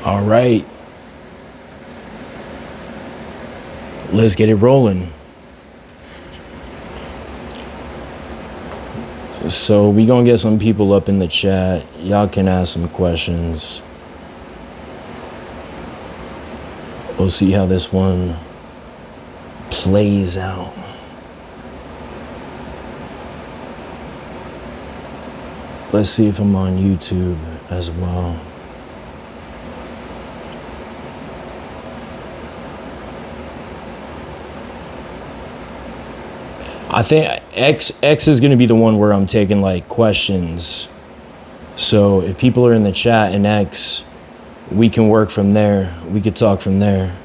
All right. Let's get it rolling. So we gonna get some people up in the chat. Y'all can ask some questions. We'll see how this one plays out. Let's see if I'm on YouTube as well. I think X is going to be the one where I'm taking like questions. So if people are in the chat in X, we can work from there. We could talk from there.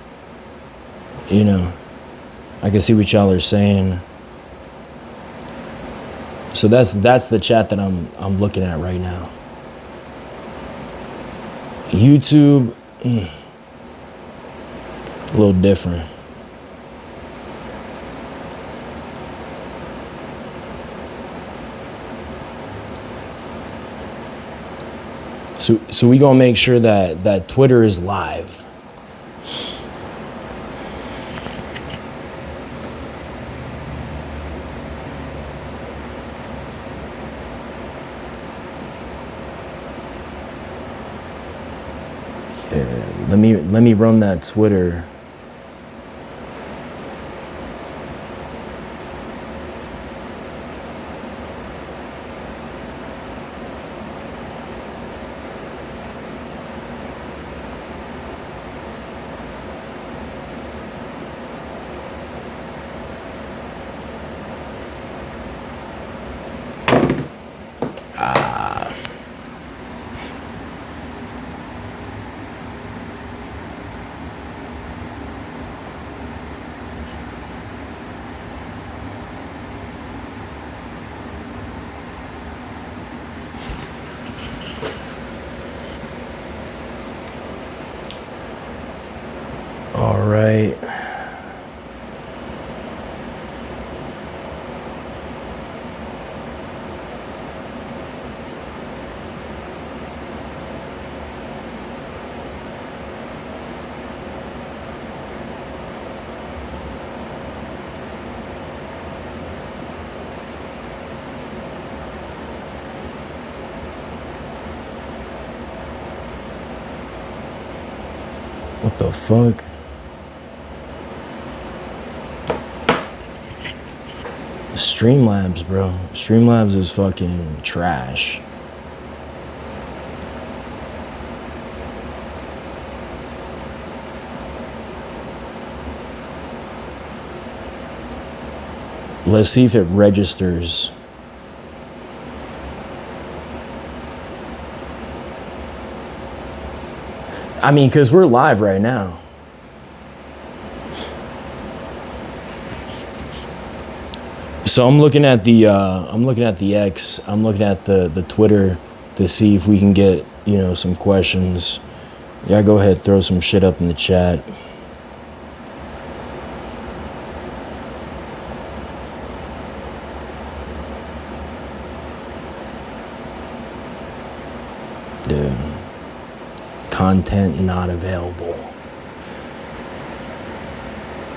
You know, I can see what y'all are saying. So that's the chat that I'm looking at right now. YouTube, a little different. So we gonna make sure that Twitter is live. Yeah, let me run that Twitter. All right. What the fuck? Streamlabs, bro. Streamlabs is fucking trash. Let's see if it registers. I mean, because we're live right now. So I'm looking at the X. I'm looking at the Twitter to see if we can get, you know, some questions. Yeah, go ahead, throw some shit up in the chat. Dude. Content not available.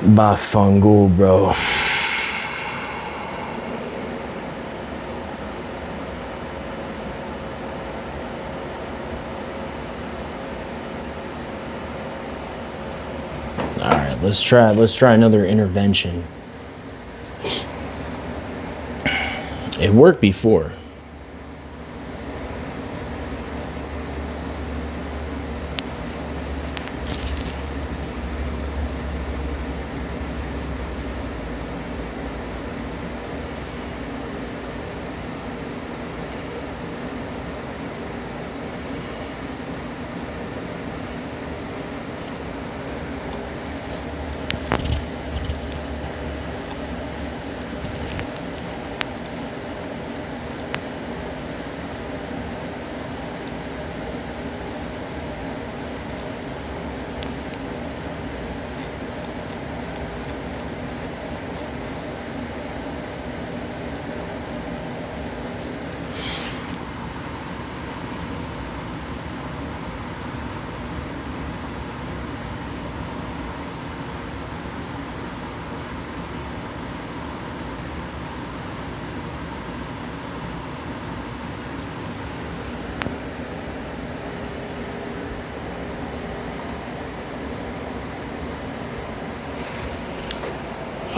Bafungu, bro. All right, let's try another intervention. It worked before.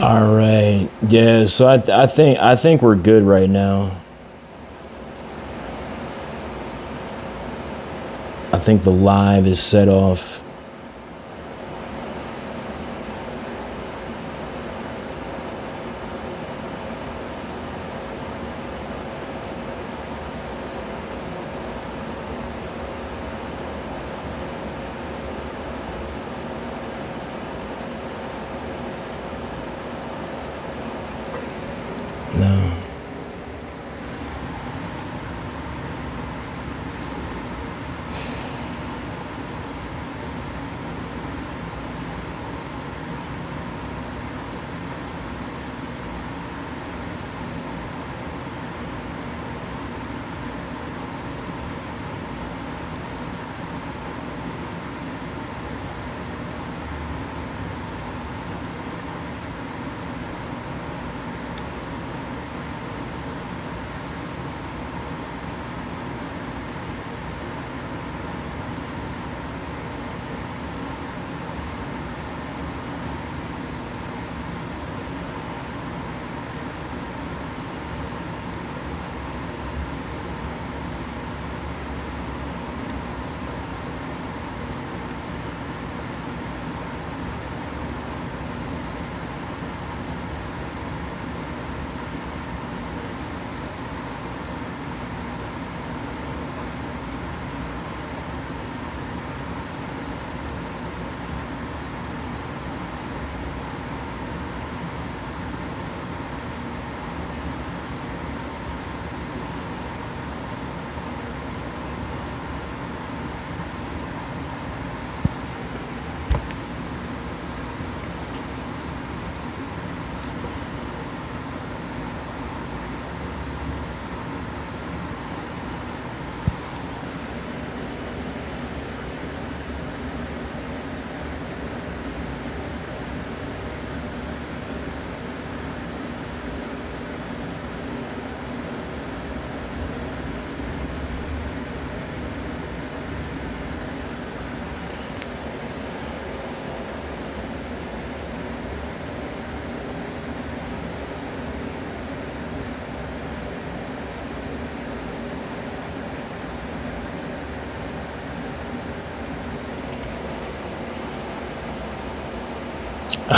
All right. Yeah. So I think we're good right now. I think the live is set off. No.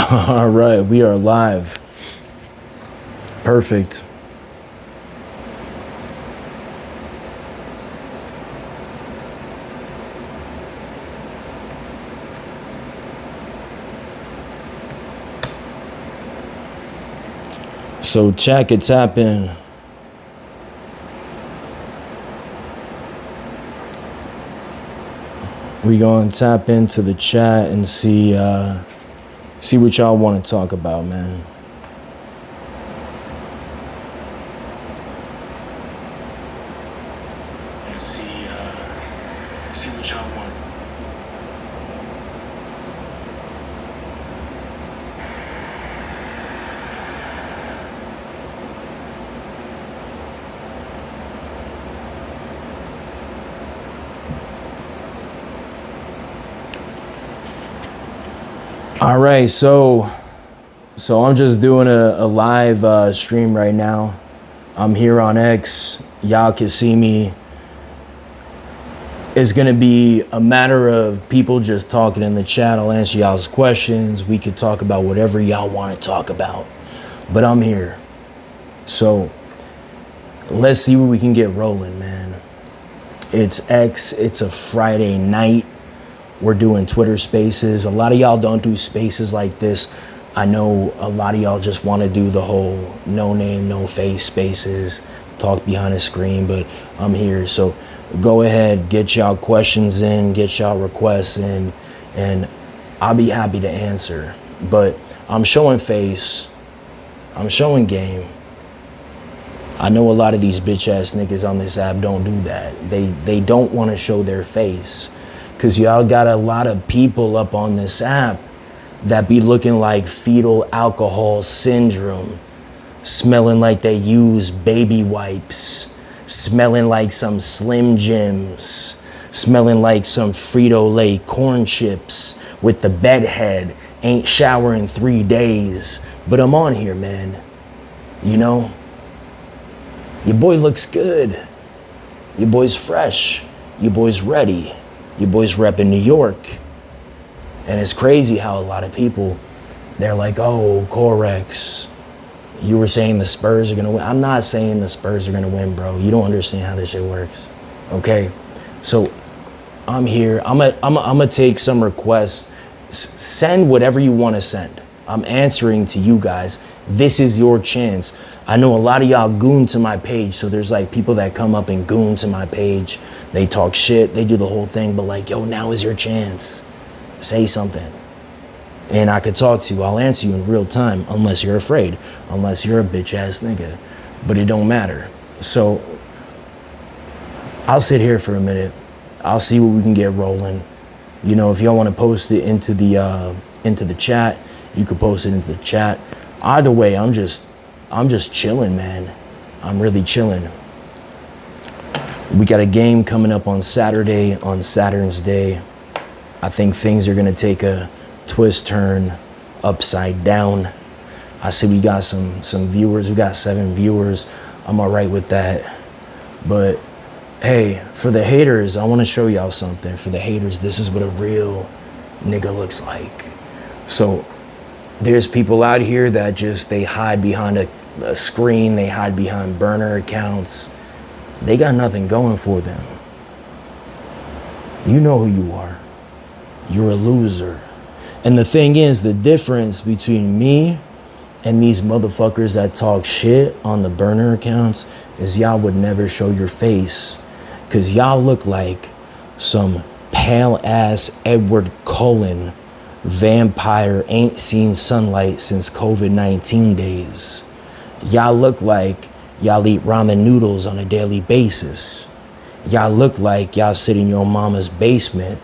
All right, we are live. Perfect. So chat could tap in. We gonna tap into the chat and see what y'all want to talk about, man. And see what y'all want. All right, so I'm just doing a live stream right now. I'm here on X. Y'all can see me. It's gonna be a matter of people just talking in the chat. I'll answer y'all's questions. We could talk about whatever y'all want to talk about. But I'm here. So let's see what we can get rolling, man. It's X. It's a Friday night. We're doing Twitter spaces. A lot of y'all don't do spaces like this. I know a lot of y'all just want to do the whole no name, no face spaces, talk behind a screen, but I'm here. So go ahead, get y'all questions in, get y'all requests in, and I'll be happy to answer. But I'm showing face. I'm showing game. I know a lot of these bitch ass niggas on this app don't do that. They don't want to show their face. Cause y'all got a lot of people up on this app that be looking like fetal alcohol syndrome, smelling like they use baby wipes, smelling like some Slim Jims, smelling like some Frito-Lay corn chips with the bed head, ain't shower in 3 days, But I'm on here, man. You know, your boy looks good. Your boy's fresh. Your boy's ready. Your boy's repping New York. And it's crazy how a lot of people, they're like, oh, Corex, you were saying the Spurs are going to win. I'm not saying the Spurs are going to win, bro. You don't understand how this shit works. Okay? So I'm here. I'm gonna take some requests. Send whatever you want to send. I'm answering to you guys. This is your chance. I know a lot of y'all goon to my page. So there's like people that come up and goon to my page. They talk shit. They do the whole thing. But like, yo, now is your chance. Say something. And I could talk to you. I'll answer you in real time. Unless you're afraid. Unless you're a bitch ass nigga. But it don't matter. So I'll sit here for a minute. I'll see what we can get rolling. You know, if y'all want to post it into the chat, you could post it into the chat. Either way, I'm just chilling, man. I'm really chilling. We got a game coming up on Saturday, on Saturn's Day. I think things are gonna take a twist turn upside down. I see we got some viewers. We got 7 viewers. I'm all right with that. But hey, for the haters, I want to show y'all something. For the haters, this is what a real nigga looks like. So there's people out here that just, they hide behind a screen. They hide behind burner accounts. They got nothing going for them. You know who you are. You're a loser. And the thing is, the difference between me and these motherfuckers that talk shit on the burner accounts is y'all would never show your face. Because y'all look like some pale-ass Edward Cullen vampire ain't seen sunlight since COVID-19 days. Y'all look like y'all eat ramen noodles on a daily basis. Y'all look like y'all sit in your mama's basement.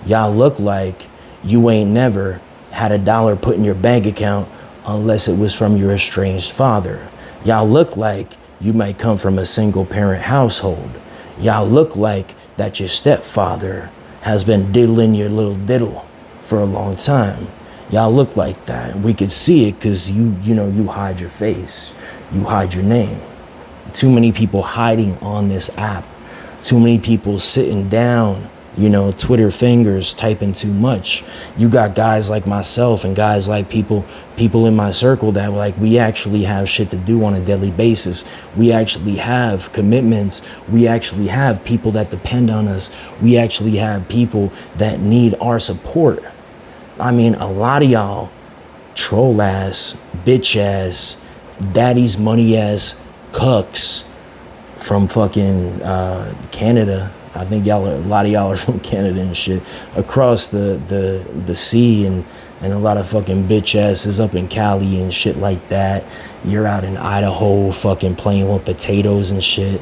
Y'all look like you ain't never had $1 put in your bank account unless it was from your estranged father. Y'all look like you might come from a single-parent household. Y'all look like that your stepfather has been diddling your little diddle for a long time. Y'all look like that. And we could see it because you hide your face. You hide your name. Too many people hiding on this app. Too many people sitting down, Twitter fingers, typing too much. You got guys like myself and guys like people in my circle that we actually have shit to do on a daily basis. We actually have commitments. We actually have people that depend on us. We actually have people that need our support. I mean, a lot of y'all troll ass, bitch ass, daddy's money ass cucks from fucking Canada. I think a lot of y'all are from Canada and shit, across the sea, and a lot of fucking bitch asses up in Cali and shit like that. You're out in Idaho fucking playing with potatoes and shit.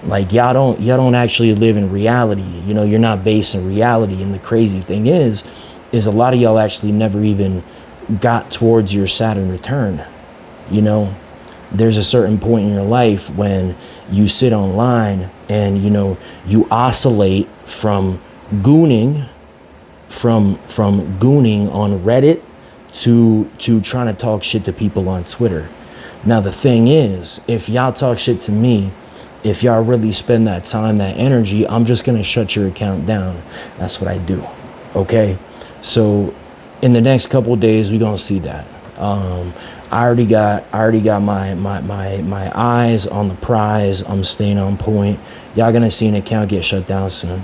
Like y'all don't actually live in reality. You're not based in reality. And the crazy thing is a lot of y'all actually never even got towards your Saturn return. There's a certain point in your life when you sit online and you oscillate from gooning on Reddit to trying to talk shit to people on Twitter. Now the thing is, if y'all talk shit to me, if y'all really spend that time, that energy, I'm just gonna shut your account down. That's what I do. Okay? So in the next couple of days, we're gonna see that. I already got my eyes on the prize. I'm staying on point. Y'all gonna see an account get shut down soon.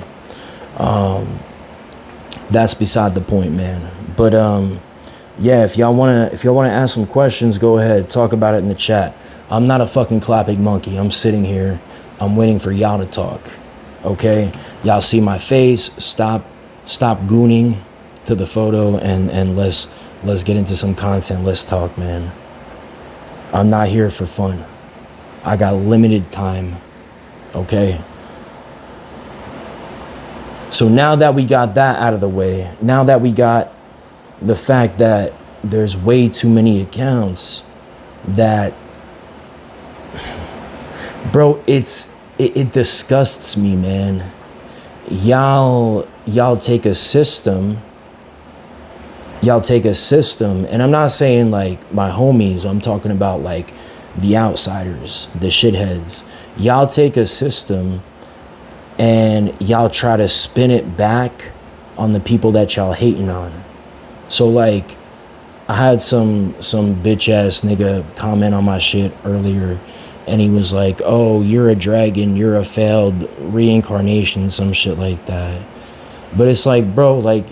That's beside the point, man. But yeah, if y'all wanna ask some questions, go ahead, talk about it in the chat. I'm not a fucking clapping monkey. I'm sitting here. I'm waiting for y'all to talk. Okay? Y'all see my face. Stop gooning to the photo and let's get into some content. Let's talk, man. I'm not here for fun. I got limited time. Okay? So now that we got that out of the way, now that we got the fact that there's way too many accounts, that, bro, it disgusts me, man. Y'all take a system, y'all take a system, and I'm not saying like my homies, I'm talking about like the outsiders, the shitheads. Y'all take a system and y'all try to spin it back on the people that y'all hating on. So like, I had some bitch ass nigga comment on my shit earlier, and he was like, oh, you're a dragon, you're a failed reincarnation, some shit like that. But it's like, bro, like,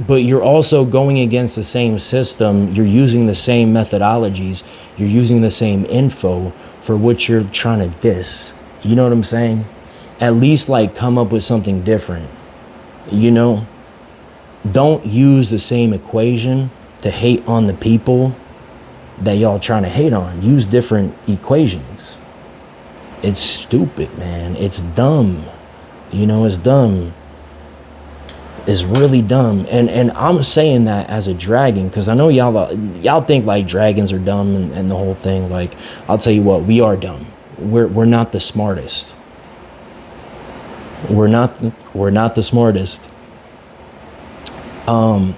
but you're also going against the same system. You're using the same methodologies. You're using the same info for what you're trying to diss. You know what I'm saying? At least like come up with something different. You know? Don't use the same equation to hate on the people that y'all trying to hate on. Use different equations. It's stupid, man. It's dumb. You know, it's dumb. It's really dumb. And I'm saying that as a dragon, because I know y'all think like dragons are dumb and the whole thing. Like, I'll tell you what, we are dumb. We're not the smartest. We're not the smartest. But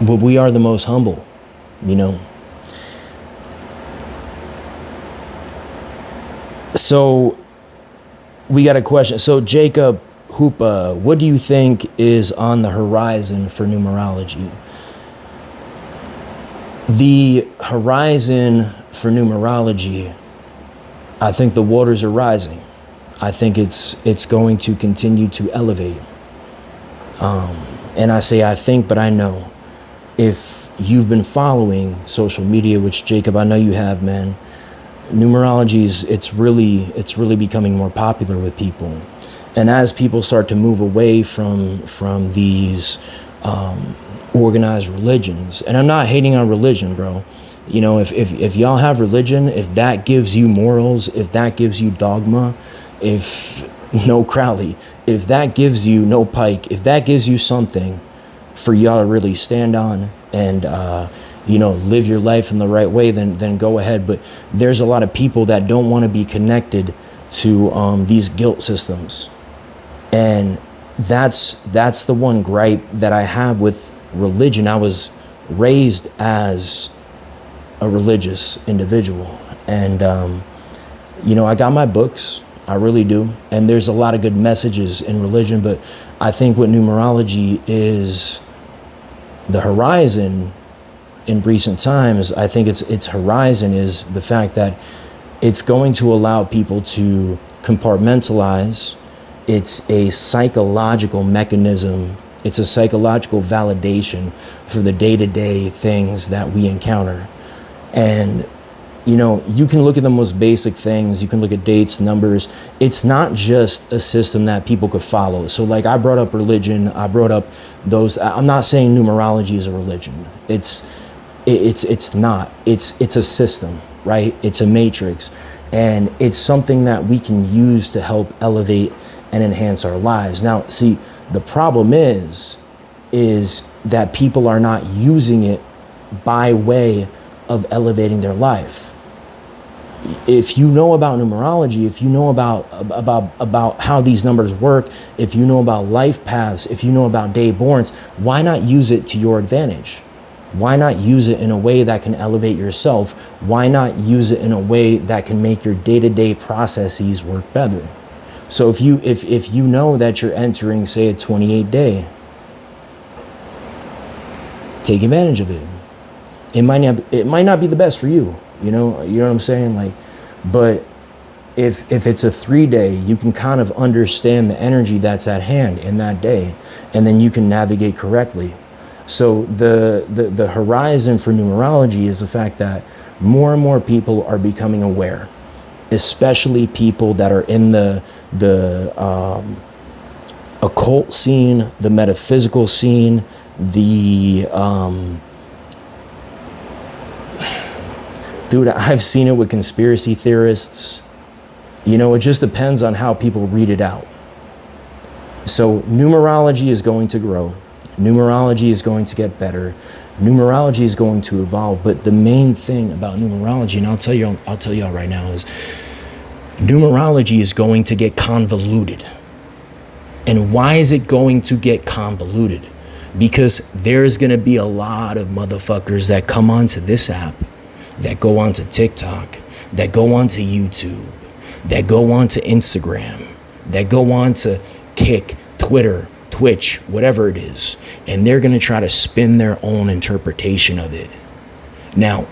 we are the most humble, you know. So we got a question. So Jacob Hoopa, what do you think is on the horizon for numerology? The horizon for numerology, I think the waters are rising. I think it's going to continue to elevate. And I say I think, but I know. If you've been following social media, which Jacob, I know you have, man, numerology it's really becoming more popular with people. And as people start to move away from these organized religions, and I'm not hating on religion, bro. You know, if y'all have religion, if that gives you morals, if that gives you dogma, if no Crowley, if that gives you no Pike, if that gives you something for y'all to really stand on and you know, live your life in the right way, then go ahead. But there's a lot of people that don't want to be connected to these guilt systems. And that's the one gripe that I have with religion. I was raised as a religious individual, and you know, I got my books, I really do, and there's a lot of good messages in religion. But I think what numerology is, the horizon in recent times, I think its horizon is the fact that it's going to allow people to compartmentalize. It's a psychological mechanism. It's a psychological validation for the day-to-day things that we encounter. And, you know, you can look at the most basic things. You can look at dates, numbers. It's not just a system that people could follow. So like I brought up religion. I brought up those. I'm not saying numerology is a religion. It's not. It's a system, right? It's a matrix. And it's something that we can use to help elevate and enhance our lives. Now, see, the problem is that people are not using it by way of elevating their life. If you know about numerology, if you know about how these numbers work, if you know about life paths, if you know about day borns, why not use it to your advantage? Why not use it in a way that can elevate yourself? Why not use it in a way that can make your day-to-day processes work better? So if you know that you're entering, say, a 28 day, take advantage of it. It might not be the best for you, you know what I'm saying? Like, but if it's a 3 day, you can kind of understand the energy that's at hand in that day, and then you can navigate correctly. So the horizon for numerology is the fact that more and more people are becoming aware, especially people that are in the occult scene, the metaphysical scene, the dude, I've seen it with conspiracy theorists. You know, it just depends on how people read it out. So numerology is going to grow. Numerology is going to get better. Numerology is going to evolve. But the main thing about numerology, and I'll tell y'all right now, is numerology is going to get convoluted. And why is it going to get convoluted? Because there's going to be a lot of motherfuckers that come onto this app, that go onto TikTok, that go onto YouTube, that go onto Instagram, that go onto Kick, Twitter, Twitch, whatever it is, and they're going to try to spin their own interpretation of it. Now,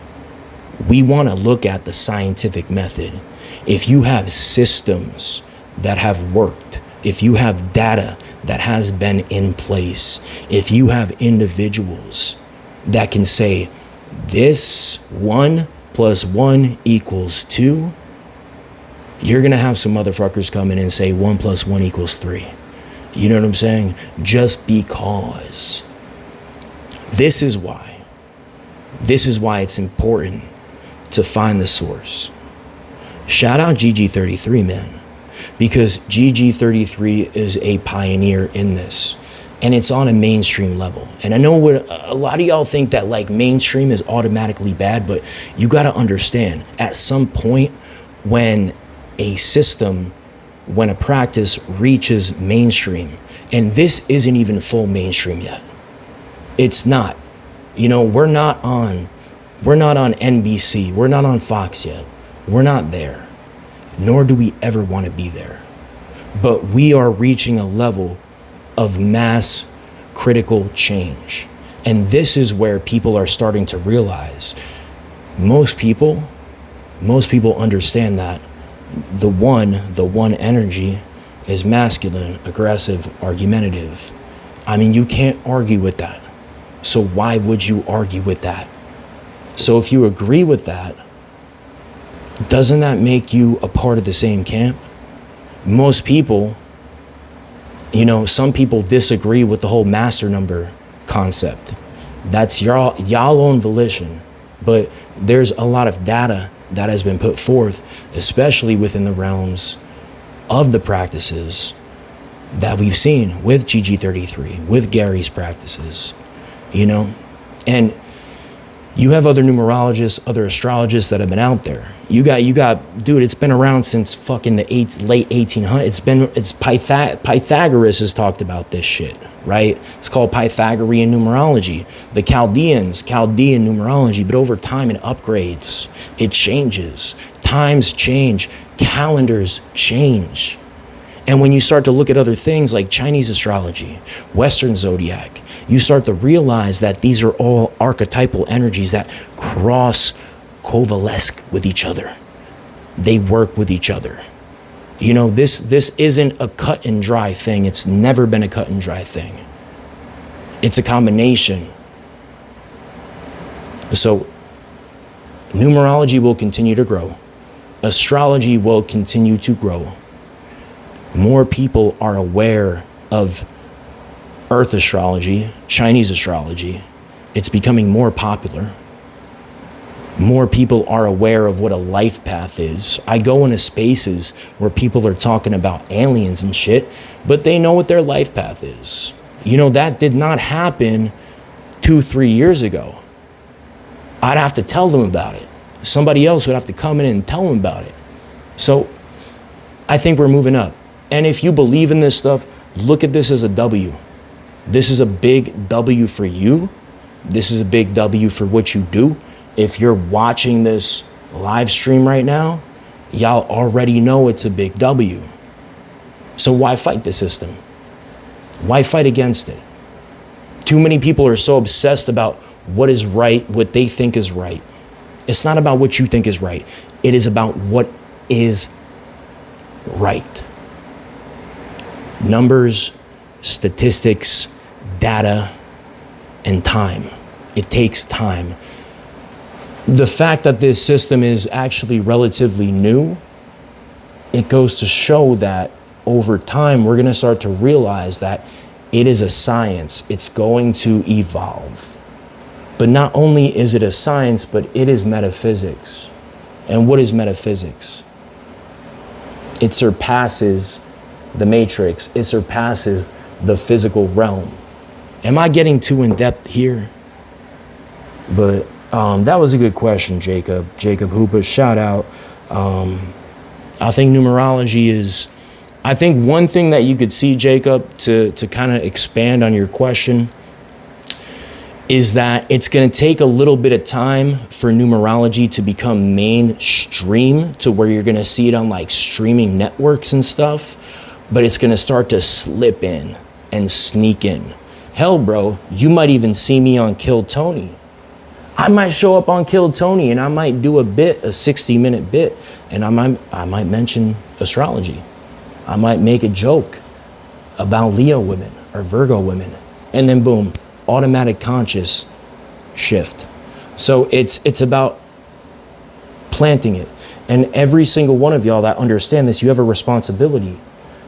we want to look at the scientific method. If you have systems that have worked, if you have data that has been in place, if you have individuals that can say, this 1 + 1 = 2, you're going to have some motherfuckers come in and say 1 + 1 = 3. You know what I'm saying? Just because. This is why it's important to find the source. Shout out GG33, man, because GG33 is a pioneer in this, and it's on a mainstream level. And I know what a lot of y'all think, that like mainstream is automatically bad, but you got to understand, at some point when a system, when a practice reaches mainstream, and this isn't even full mainstream yet. It's not. You know, we're not on NBC. We're not on Fox yet. We're not there. Nor do we ever want to be there. But we are reaching a level of mass critical change. And this is where people are starting to realize, most people understand that the one energy is masculine, aggressive, argumentative. I mean, you can't argue with that. So why would you argue with that? So if you agree with that, doesn't that make you a part of the same camp? Most people, you know, some people disagree with the whole master number concept. That's y'all own volition. But there's a lot of data that has been put forth, especially within the realms of the practices that we've seen with GG33, with Gary's practices, you know? And you have other numerologists, other astrologists that have been out there. You got, dude, it's been around since fucking the late 1800s. Pythagoras has talked about this shit, right? It's called Pythagorean numerology. The Chaldean numerology, but over time it upgrades, it changes. Times change, calendars change. And when you start to look at other things like Chinese astrology, Western zodiac, you start to realize that these are all archetypal energies that cross coalesce with each other. They work with each other. You know, this isn't a cut and dry thing. It's never been a cut and dry thing. It's a combination. So numerology will continue to grow. Astrology will continue to grow. More people are aware of Earth astrology, Chinese astrology. It's becoming more popular. More people are aware of what a life path is. I go into spaces where people are talking about aliens and shit, but they know what their life path is. You know, that did not happen 2-3 years ago. I'd have to tell them about it. Somebody else would have to come in and tell them about it. So I think we're moving up. And if you believe in this stuff, look at this as a W. This is a big W for you. This is a big W for what you do. If you're watching this live stream right now, y'all already know it's a big W. So why fight the system? Why fight against it? Too many people are so obsessed about what is right, what they think is right. It's not about what you think is right. It is about what is right. Numbers, statistics, data, and time. It takes time. The fact that this system is actually relatively new, it goes to show that over time, we're going to start to realize that it is a science. It's going to evolve. But not only is it a science, but it is metaphysics. And what is metaphysics? It surpasses the matrix. It surpasses the physical realm. Am I getting too in depth here? But that was a good question, Jacob Hoopa, shout out. I think numerology is, I think one thing that you could see, Jacob, to kind of expand on your question, is that it's going to take a little bit of time for numerology to become mainstream to where you're going to see it on like streaming networks and stuff, but it's going to start to slip in and sneak in. Hell, bro, you might even see me on Kill Tony. I might show up on Kill Tony and I might do a 60-minute bit, and I might mention astrology. I might make a joke about Leo women or Virgo women, and then boom, automatic conscious shift. So it's about planting it. And every single one of y'all that understand this, you have a responsibility.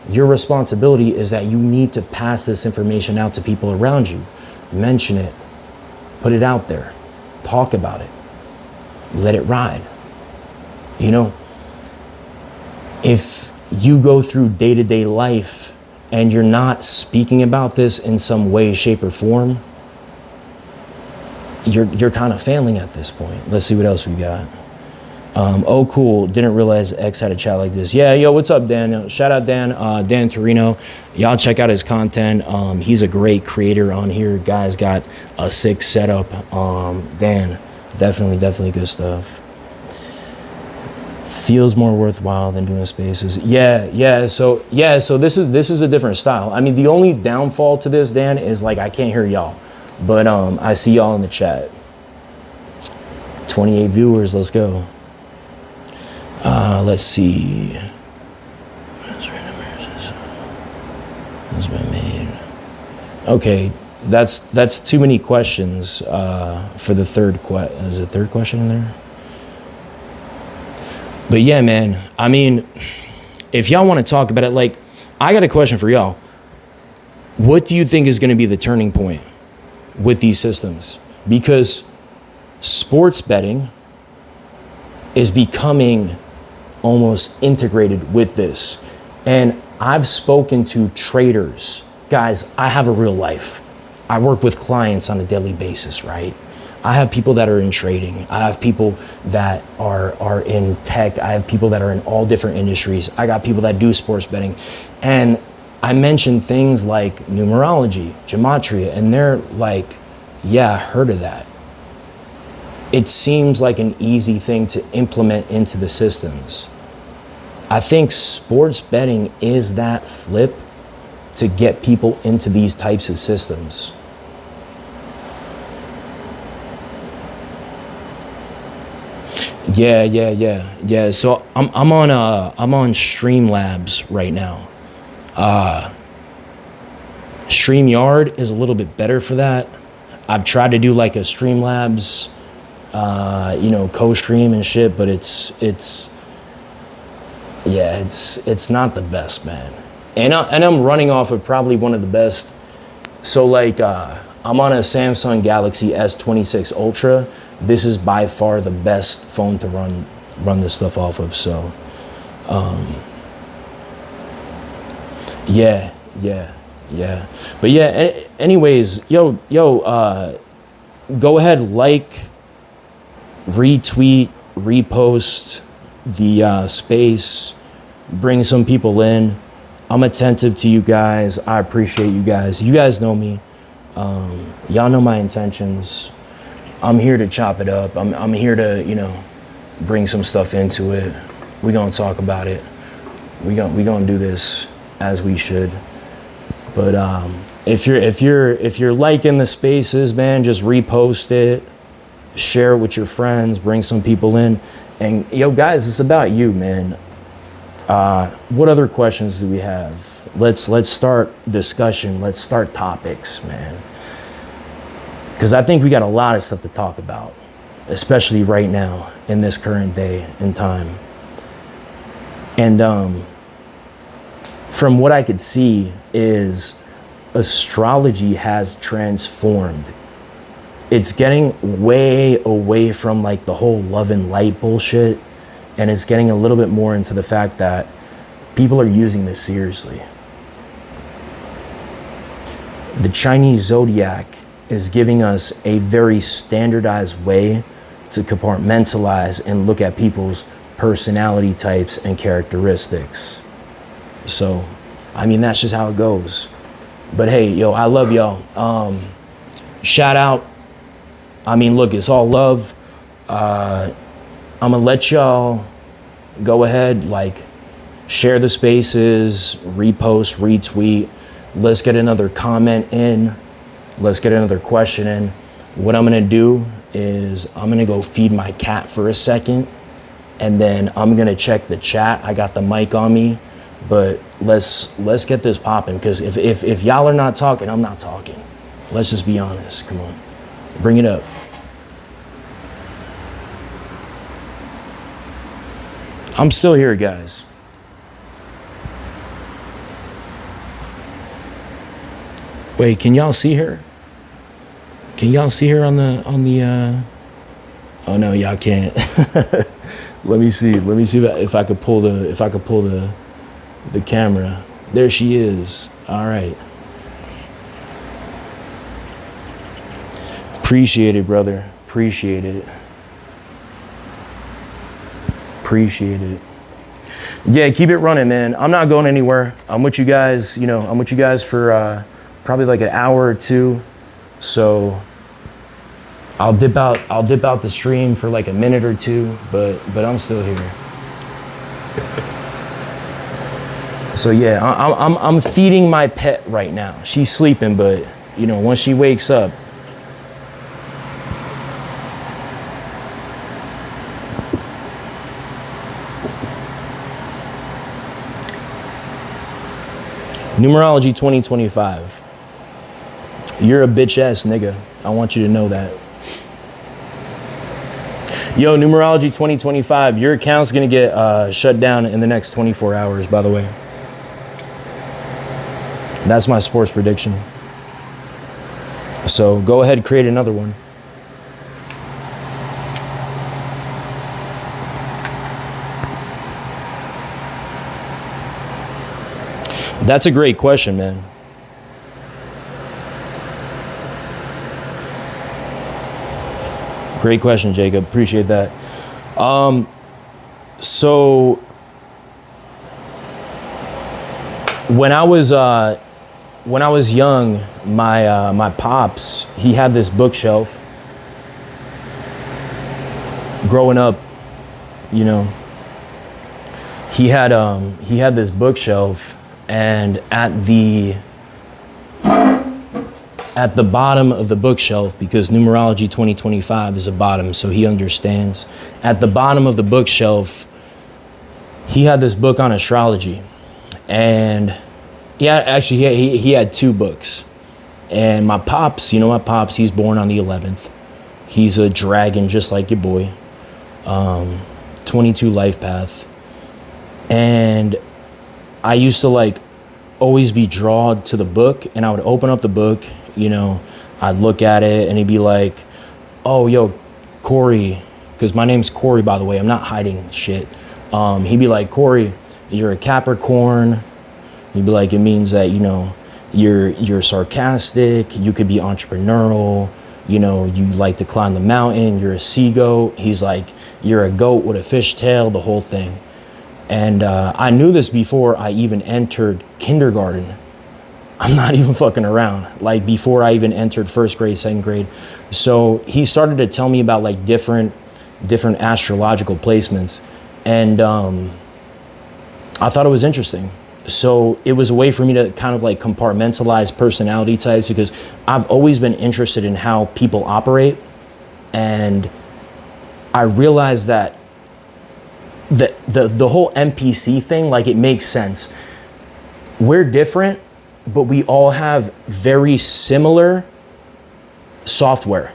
Your responsibility is that you need to pass this information out to people around you. Mention it, put it out there, talk about it, let it ride. You know, if you go through day-to-day life and you're not speaking about this in some way, shape, or form, you're kind of failing at this point. Let's see what else we got. Oh, cool. Didn't realize X had a chat like this. Yeah, yo, what's up, Dan? Shout out Dan, Dan Torino. Y'all check out his content. He's a great creator on here. Guy's got a sick setup. Dan, definitely good stuff. Feels more worthwhile than doing spaces. Yeah. So this is a different style. I mean, the only downfall to this, Dan, is like I can't hear y'all. But I see y'all in the chat. 28 viewers, let's go. Let's see. What's my main? Okay, that's too many questions for the third question. Is a third question in there? But yeah, man, I mean, if y'all want to talk about it, like, I got a question for y'all. What do you think is going to be the turning point with these systems? Because sports betting is becoming almost integrated with this. And I've spoken to traders. Guys, I have a real life. I work with clients on a daily basis, right? I have people that are in trading. I have people that are in tech. I have people that are in all different industries. I got people that do sports betting. And I mentioned things like numerology, gematria, and they're like, yeah, I heard of that. It seems like an easy thing to implement into the systems. I think sports betting is that flip to get people into these types of systems. Yeah. So I'm on Streamlabs right now. StreamYard is a little bit better for that. I've tried to do like a Streamlabs, co-stream and shit, but it's not the best, man. And I'm running off of probably one of the best. So like, I'm on a Samsung Galaxy S26 Ultra. This is by far the best phone to run this stuff off of. So, yeah. But yeah, anyways, yo, go ahead, like, retweet, repost the space, bring some people in. I'm attentive to you guys. I appreciate you guys. You guys know me. Y'all know my intentions. I'm here to chop it up. I'm here to, bring some stuff into it. We're gonna talk about it. We gonna do this as we should. But if you're liking the spaces, man, just repost it, share it with your friends, bring some people in. And guys, it's about you, man. What other questions do we have? Let's start discussion. Let's start topics, man. Because I think we got a lot of stuff to talk about, especially right now in this current day and time. And from what I could see is astrology has transformed. It's getting way away from like the whole love and light bullshit. And it's getting a little bit more into the fact that people are using this seriously. The Chinese zodiac is giving us a very standardized way to compartmentalize and look at people's personality types and characteristics. So, I mean, that's just how it goes. But hey, I love y'all. Shout out I mean, look, it's all love. I'm gonna let y'all go ahead, like, share the spaces, repost, retweet. Let's get another comment in. Let's get another question in. What I'm gonna do is I'm gonna go feed my cat for a second, and then I'm gonna check the chat. I got the mic on me, but let's get this popping, because if y'all are not talking, I'm not talking. Let's just be honest. Come on, bring it up. I'm still here, guys. Wait, can y'all see her? Can y'all see her on the oh no, y'all can't. Let me see if I could pull the camera. There she is. All right. Appreciate it, brother. Appreciate it. Appreciate it. Yeah, keep it running, man. I'm not going anywhere. I'm with you guys, I'm with you guys for probably like an hour or two. So I'll dip out the stream for like a minute or two, but I'm still here. So yeah, I'm feeding my pet right now. She's sleeping, but once she wakes up. Numerology 2025. You're a bitch ass nigga. I want you to know that. Yo, Numerology 2025, your account's gonna get shut down in the next 24 hours, by the way. That's my sports prediction. So go ahead, create another one. That's a great question, man. Great question, Jacob. Appreciate that. So when I was young, my pops, he had this bookshelf. Growing up, he had this bookshelf. And at the bottom of the bookshelf, because Numerology 2025 is a bottom, so he understands. At the bottom of the bookshelf, he had this book on astrology. And he had two books. And my pops, he's born on the 11th. He's a dragon, just like your boy. 22 life path. And I used to always be drawn to the book, and I would open up the book, I'd look at it and he'd be like, oh, yo, Corey, because my name's Corey, by the way, I'm not hiding shit. He'd be like, Corey, you're a Capricorn. He'd be like, it means that, you're sarcastic, you could be entrepreneurial, you like to climb the mountain, you're a sea goat. He's like, you're a goat with a fish tail, the whole thing. And I knew this before I even entered kindergarten. I'm not even fucking around. Before I even entered first grade, second grade. So he started to tell me about different astrological placements. And I thought it was interesting. So it was a way for me to kind of compartmentalize personality types, because I've always been interested in how people operate. And I realized that the whole NPC thing, it makes sense. We're different, but we all have very similar software,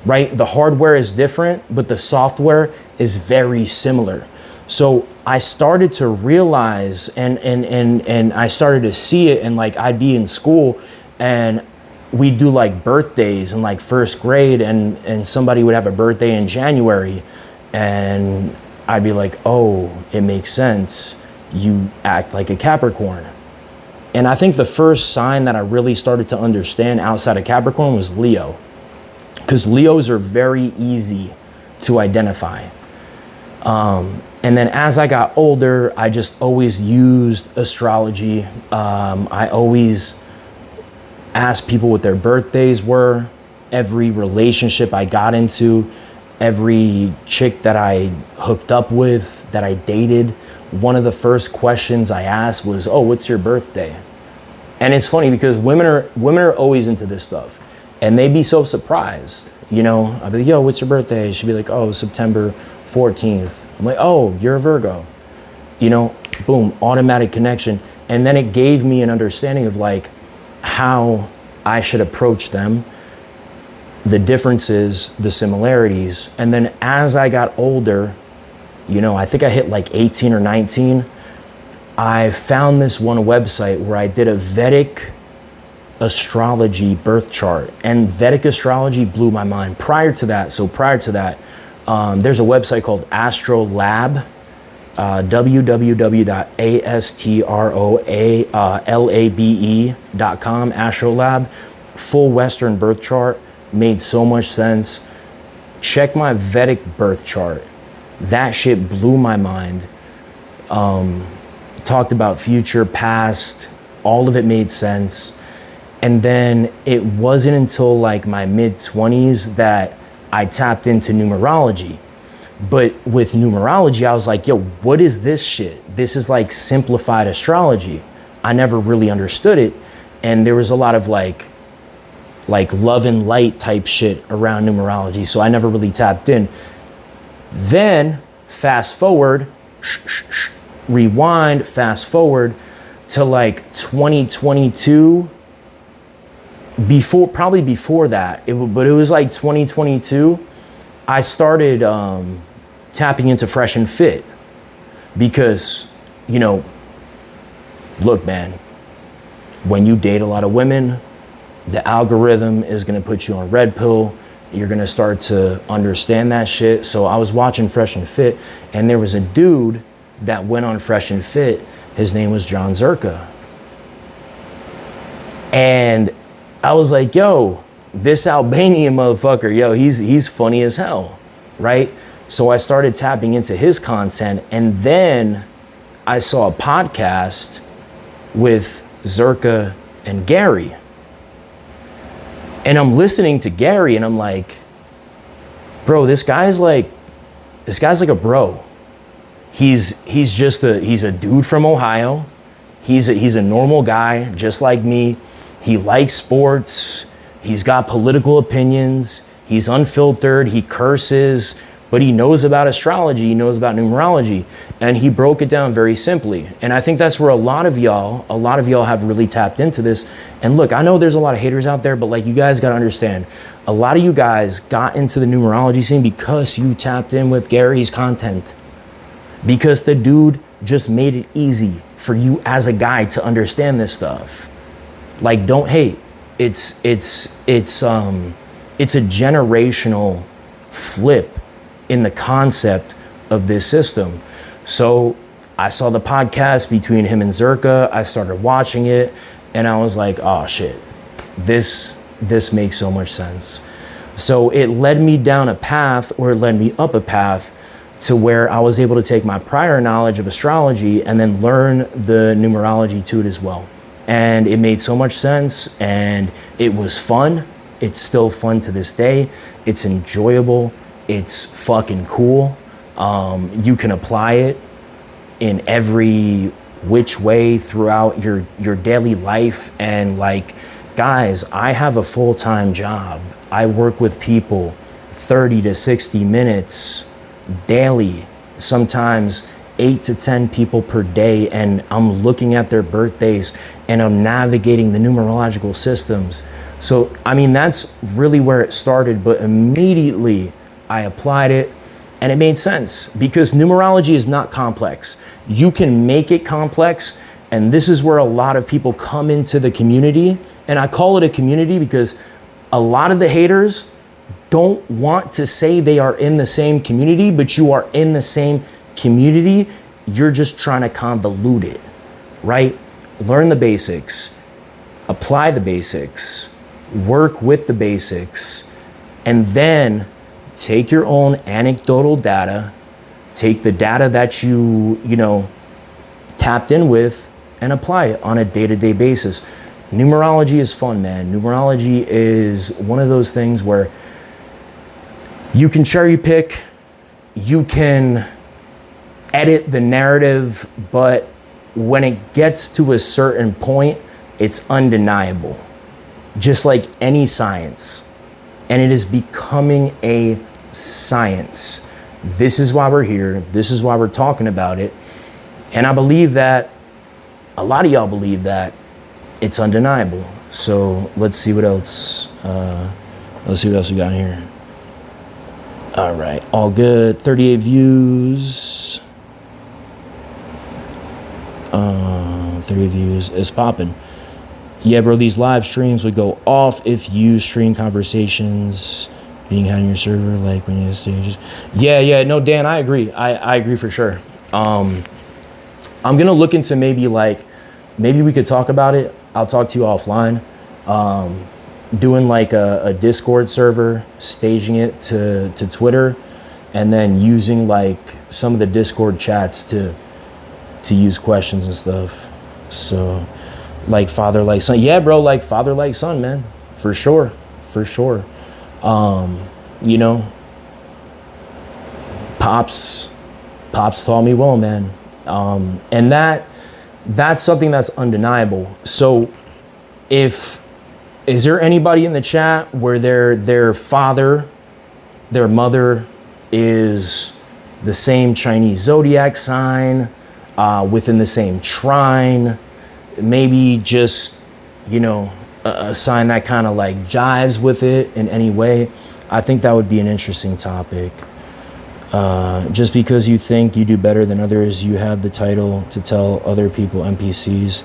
right? The hardware is different, but the software is very similar. So I started to realize and I started to see it, and I'd be in school and we'd do birthdays in first grade, and somebody would have a birthday in January, and I'd be like, oh, it makes sense. You act like a Capricorn. And I think the first sign that I really started to understand outside of Capricorn was Leo, because Leos are very easy to identify. And then as I got older, I just always used astrology. I always asked people what their birthdays were. every relationship I got into, every chick that I hooked up with, that I dated, one of the first questions I asked was, oh, what's your birthday? And it's funny because women are always into this stuff, and they'd be so surprised. You know, I'd be like, yo, what's your birthday? She'd be like, oh, September 14th. I'm like, oh, you're a Virgo. You know, boom, automatic connection. And then it gave me an understanding of like how I should approach them, the differences, the similarities. And then as I got older, you know, I think I hit like 18 or 19, I found this one website where I did a Vedic astrology birth chart, and Vedic astrology blew my mind. Prior to that, there's a website called Astrolab, www.astrolabe.com, Astrolab, full Western birth chart, made so much sense. Check my Vedic birth chart. That shit blew my mind. Talked about future, past, all of it made sense. And then it wasn't until like my mid-20s that I tapped into numerology. But with numerology, I was like, yo, what is this shit? This is like simplified astrology. I never really understood it. And there was a lot of like love and light type shit around numerology. So I never really tapped in. Then fast forward, rewind, fast forward to like 2022, probably before that, but it was like 2022, I started tapping into Fresh and Fit because, you know, look, man, when you date a lot of women, the algorithm is gonna put you on red pill. You're gonna start to understand that shit. So I was watching Fresh and Fit, and there was a dude that went on Fresh and Fit. His name was John Zerka. And I was like, yo, this Albanian motherfucker, yo, he's funny as hell, right? So I started tapping into his content, and then I saw a podcast with Zerka and Gary. And I'm listening to Gary, and I'm like, bro, this guy's like a bro. He's a dude from Ohio. He's a normal guy, just like me. He likes sports. He's got political opinions. He's unfiltered. He curses, but he knows about astrology. He knows about numerology, and he broke it down very simply. And I think that's where a lot of y'all have really tapped into this. And look, I know there's a lot of haters out there, but like, you guys got to understand, a lot of you guys got into the numerology scene because you tapped in with Gary's content, because the dude just made it easy for you as a guy to understand this stuff. Like, don't hate. It's a generational flip in the concept of this system. So I saw the podcast between him and Zerka. I started watching it, and I was like, oh shit, this makes so much sense. So it led me down a path, or it led me up a path, to where I was able to take my prior knowledge of astrology and then learn the numerology to it as well. And it made so much sense, and it was fun. It's still fun to this day. It's enjoyable. It's fucking cool. You can apply it in every which way throughout your daily life. And like, guys, I have a full-time job. I work with people 30 to 60 minutes daily, sometimes 8 to 10 people per day, and I'm looking at their birthdays and I'm navigating the numerological systems. So, I mean, that's really where it started, but immediately I applied it and it made sense, because numerology is not complex. You can make it complex, and this is where a lot of people come into the community, and I call it a community because a lot of the haters don't want to say they are in the same community, but you are in the same community. You're just trying to convolute it, right? Learn the basics, apply the basics, work with the basics, and then take your own anecdotal data, take the data that you tapped in with, and apply it on a day-to-day basis. Numerology is fun, man. Numerology is one of those things where you can cherry pick, you can edit the narrative, but when it gets to a certain point, it's undeniable. Just like any science. And it is becoming a science. This is why we're here. This is why we're talking about it. And I believe that a lot of y'all believe that it's undeniable. So let's see what else. Let's see what else we got here. All right, all good. 38 views. 38 views is popping. Yeah, bro, these live streams would go off if you stream conversations being had on your server, like when you have stages. Yeah, no, Dan, I agree. I agree for sure. I'm gonna look into maybe we could talk about it. I'll talk to you offline. Doing like a Discord server, staging it to Twitter, and then using like some of the Discord chats to use questions and stuff. So like father, like son. Yeah, bro, like father, like son, man. For sure. You know, Pops taught me well, man. And that's something that's undeniable. So is there anybody in the chat where their father, their mother is the same Chinese zodiac sign, within the same trine, maybe just, you know, a sign that kind of like jives with it in any way? I think that would be an interesting topic. Just because you think you do better than others, you have the title to tell other people NPCs.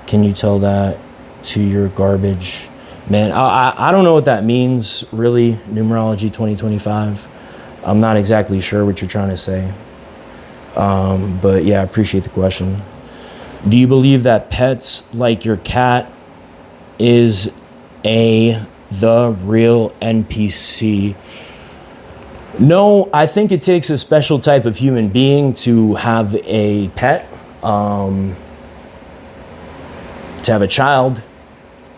Can you tell that to your garbage? Man, I don't know what that means, really, numerology 2025. I'm not exactly sure what you're trying to say. But yeah, I appreciate the question. Do you believe that pets like your cat is the real NPC? No, I think it takes a special type of human being to have a pet, to have a child.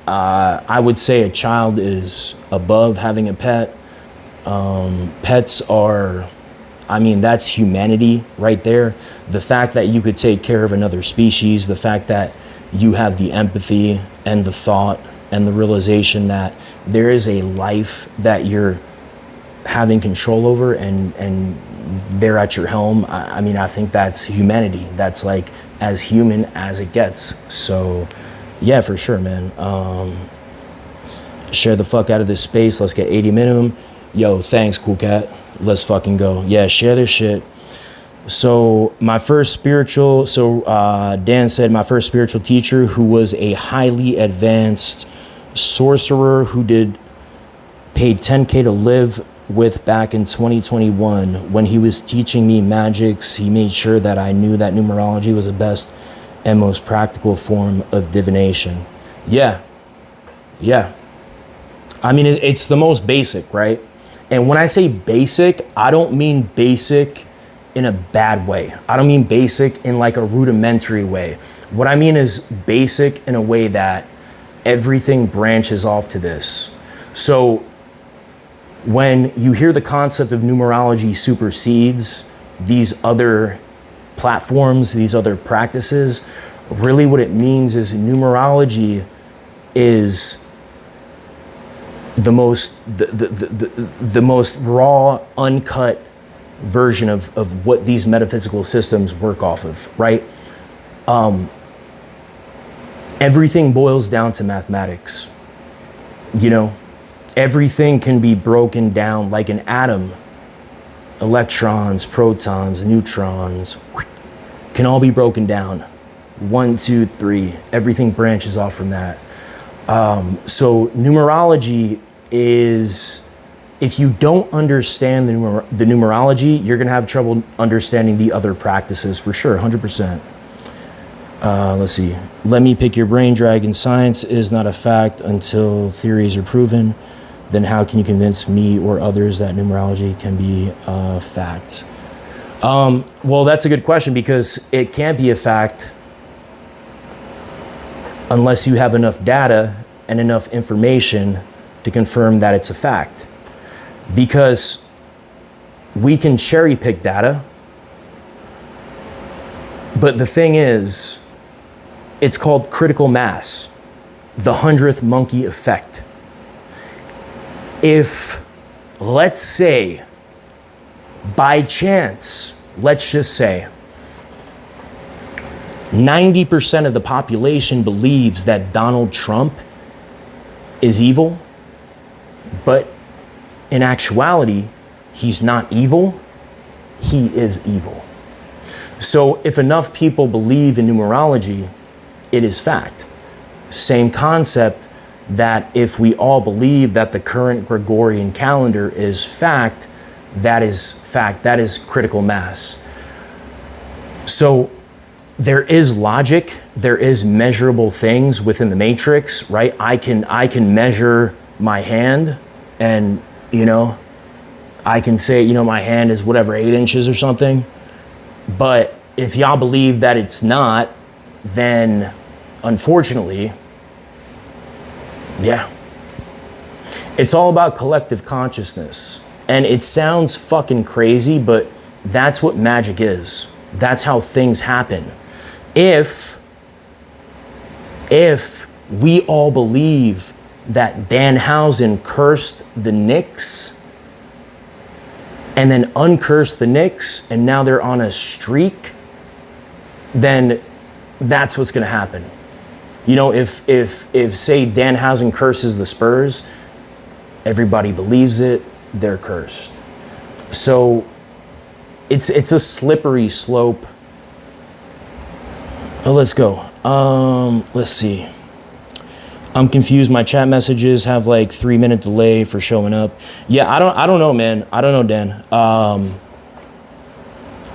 I would say a child is above having a pet. Pets are, I mean, that's humanity right there. The fact that you could take care of another species, the fact that you have the empathy and the thought and the realization that there is a life that you're having control over and they're at your helm. I mean, I think that's humanity. That's like as human as it gets. So yeah, for sure, man. Share the fuck out of this space. Let's get 80 minimum. Yo, thanks, Cool Cat. Let's fucking go. Yeah, share this shit. So my first spiritual, Dan said my first spiritual teacher, who was a highly advanced sorcerer who paid 10K to live with back in 2021. When he was teaching me magics, he made sure that I knew that numerology was the best and most practical form of divination. Yeah. I mean, it's the most basic, right? And when I say basic, I don't mean basic in a bad way. I don't mean basic in like a rudimentary way. What I mean is basic in a way that everything branches off to this. So when you hear the concept of numerology supersedes these other platforms, these other practices, really what it means is numerology is the most raw, uncut version of what these metaphysical systems work off of, right? Everything boils down to mathematics. You know, everything can be broken down like an atom. Electrons, protons, neutrons can all be broken down. 1, 2, 3. Everything branches off from that. So numerology is, if you don't understand the numerology, you're gonna have trouble understanding the other practices for sure, 100%. Let's see. Let me pick your brain, Dragon. Science is not a fact until theories are proven. Then how can you convince me or others that numerology can be a fact? Well, that's a good question, because it can't be a fact unless you have enough data and enough information to confirm that it's a fact. Because we can cherry pick data, but the thing is, it's called critical mass, the 100th monkey effect. If, let's say, by chance, let's just say, 90% of the population believes that Donald Trump is evil, but in actuality, he's not evil, he is evil. So if enough people believe in numerology, it is fact. Same concept that if we all believe that the current Gregorian calendar is fact, that is critical mass. So there is logic, there is measurable things within the matrix, right? I can measure my hand and, I can say, my hand is whatever, 8 inches or something. But if y'all believe that it's not, then unfortunately, yeah. It's all about collective consciousness. And it sounds fucking crazy, but that's what magic is. That's how things happen. If we all believe that Danhausen cursed the Knicks and then uncursed the Knicks and now they're on a streak, then that's what's going to happen. If say Danhausen curses the Spurs, everybody believes it, they're cursed. So it's a slippery slope. Oh, let's go. Let's see. I'm confused. My chat messages have like 3-minute delay for showing up. Yeah, I don't know, man. I don't know, Dan.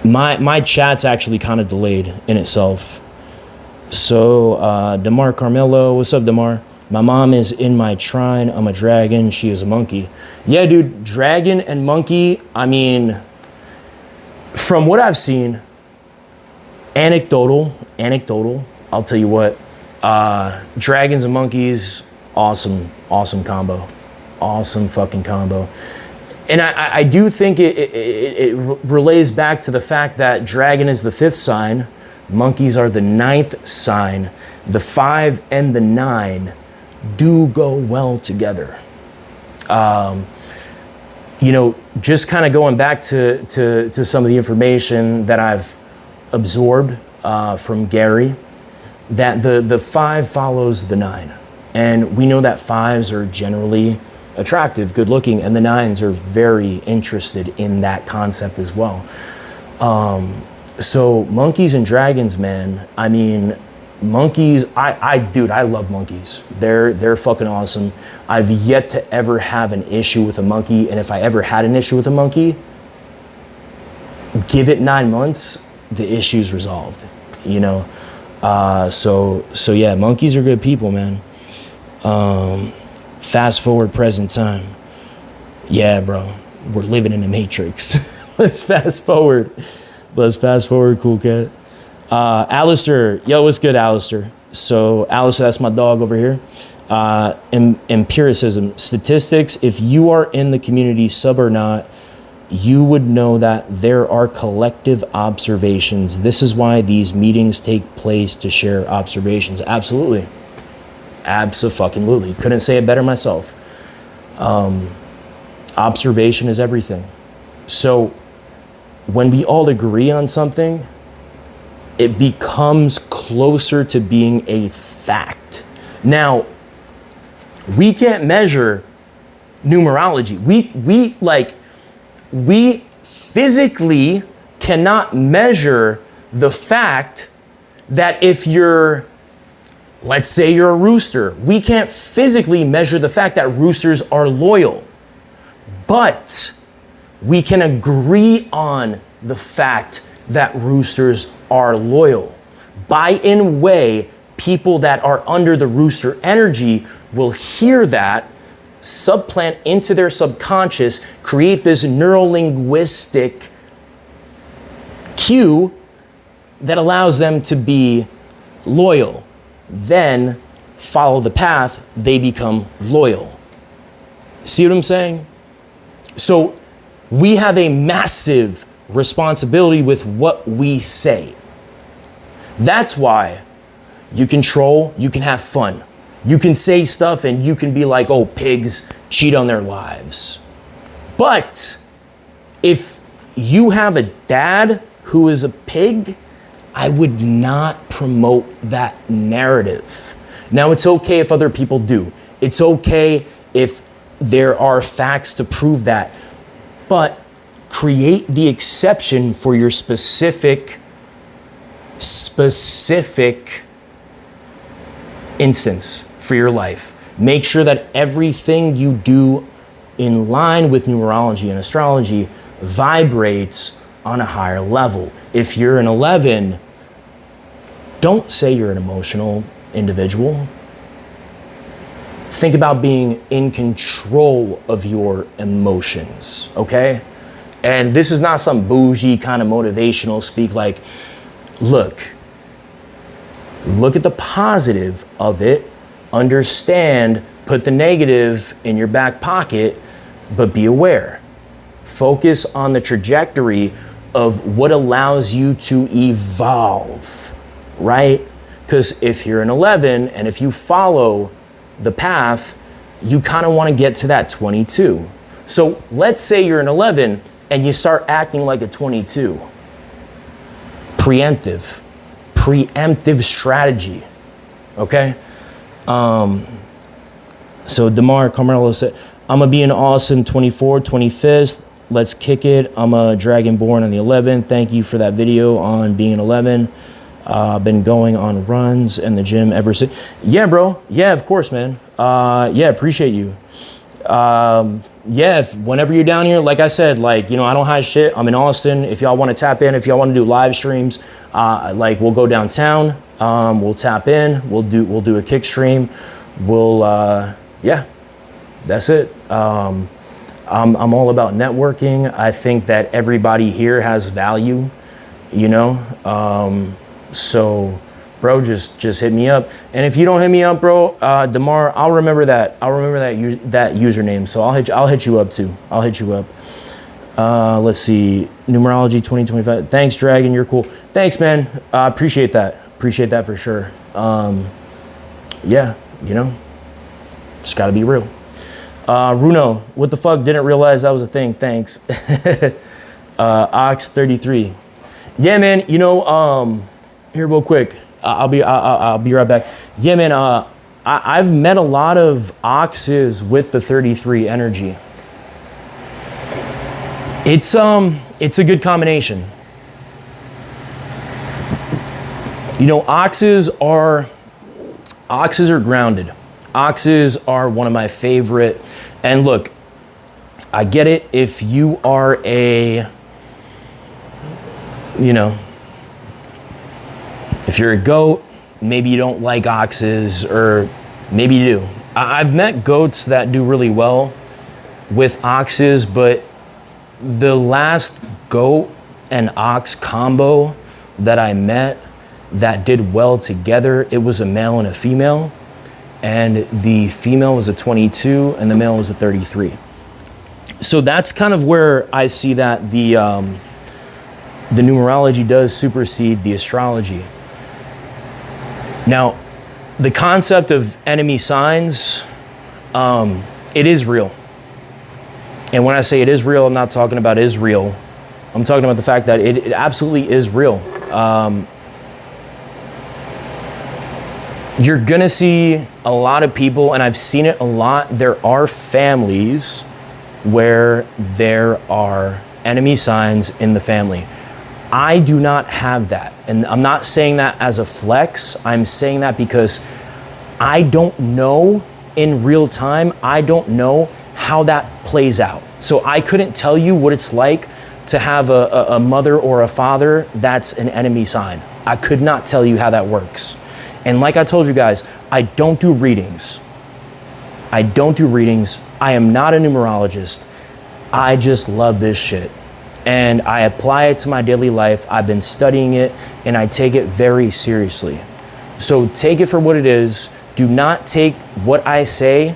My chat's actually kind of delayed in itself. So, Damar Carmelo, what's up, Damar? My mom is in my trine. I'm a dragon. She is a monkey. Yeah, dude, dragon and monkey. I mean, from what I've seen, anecdotal, I'll tell you what, dragons and monkeys, awesome combo. Awesome fucking combo. And I do think it relays back to the fact that dragon is the 5th sign, monkeys are the 9th sign. The 5 and the 9 do go well together. Just kind of going back to some of the information that I've absorbed from Gary, that the 5 follows the 9. And we know that 5s are generally attractive, good looking, and the 9s are very interested in that concept as well. So monkeys and dragons, man, I mean, monkeys, I love monkeys. They're fucking awesome. I've yet to ever have an issue with a monkey, and if I ever had an issue with a monkey, give it 9 months, the issue's resolved, So yeah, monkeys are good people, man. Fast forward present time. Yeah, bro, we're living in a matrix. Let's fast forward, cool cat. Alistair, yo, what's good, Alistair? So, Alistair, that's my dog over here. Empiricism, statistics, if you are in the community, sub or not, you would know that there are collective observations. This is why these meetings take place, to share observations. Absolutely. Abso-fucking-lutely. Couldn't say it better myself. Observation is everything. So when we all agree on something, it becomes closer to being a fact. Now, we can't measure numerology. We physically cannot measure the fact that if you're, let's say you're a rooster, we can't physically measure the fact that roosters are loyal. But we can agree on the fact that roosters are loyal. In way, people that are under the rooster energy will hear that, subplant into their subconscious, create this neurolinguistic cue that allows them to be loyal. Then follow the path, they become loyal. See what I'm saying? So we have a massive responsibility with what we say. That's why you can troll, you can have fun. You can say stuff and you can be like, oh, pigs cheat on their lives. But if you have a dad who is a pig, I would not promote that narrative. Now, it's okay if other people do. It's okay if there are facts to prove that. But create the exception for your specific instance for your life. Make sure that everything you do in line with numerology and astrology vibrates on a higher level. If you're an 11, don't say you're an emotional individual. Think about being in control of your emotions, okay? And this is not some bougie kind of motivational speak. Like, look at the positive of it, understand, put the negative in your back pocket, but be aware. Focus on the trajectory of what allows you to evolve, right? Because if you're an 11 and if you follow the path, you kind of want to get to that 22. So let's say you're an 11 and you start acting like a 22. Preemptive strategy, okay? So DeMar Carmelo said, I'm gonna be in Austin 24th, 25th. Let's kick it. I'm a Dragonborn on the 11th. Thank you for that video on being an 11. Been going on runs in the gym ever since. Yeah, bro. Yeah, of course, man. Yeah, appreciate you. Yeah, whenever you're down here, like I said, like, you know, I don't hide shit. I'm in Austin. If y'all want to tap in, if y'all want to do live streams, like we'll go downtown. We'll tap in. We'll do a kick stream. Yeah, that's it. I'm all about networking. I think that everybody here has value, you know. So, bro, just hit me up. And if you don't hit me up, bro, DeMar, I'll remember that username. So I'll hit you up too. I'll hit you up. Let's see, numerology 2025. Thanks, Dragon. You're cool. Thanks, man. Appreciate that. Appreciate that for sure. Yeah, you know, just gotta be real. Runo, what the fuck? Didn't realize that was a thing. Thanks. Ox 33. Yeah, man. You know, here real quick. I'll be right back. Yeah, man. I've met a lot of oxes with the 33 energy. It's a good combination. You know, oxes are grounded. Oxes are one of my favorite. And look, I get it if you are a, you know, if you're a goat, maybe you don't like oxes, or maybe you do. I've met goats that do really well with oxes, but the last goat and ox combo that I met that did well together, it was a male and a female, and the female was a 22 and the male was a 33. So that's kind of where I see that the numerology does supersede the astrology. Now, the concept of enemy signs, it is real. And when I say it is real, I'm not talking about Israel. I'm talking about the fact that it absolutely is real. You're gonna see a lot of people, and I've seen it a lot, there are families where there are enemy signs in the family. I do not have that. And I'm not saying that as a flex. I'm saying that because I don't know in real time, I don't know how that plays out. So I couldn't tell you what it's like to have a mother or a father that's an enemy sign. I could not tell you how that works. And like I told you guys, I don't do readings. I am not a numerologist. I just love this shit. And I apply it to my daily life. I've been studying it and I take it very seriously. So take it for what it is. Do not take what I say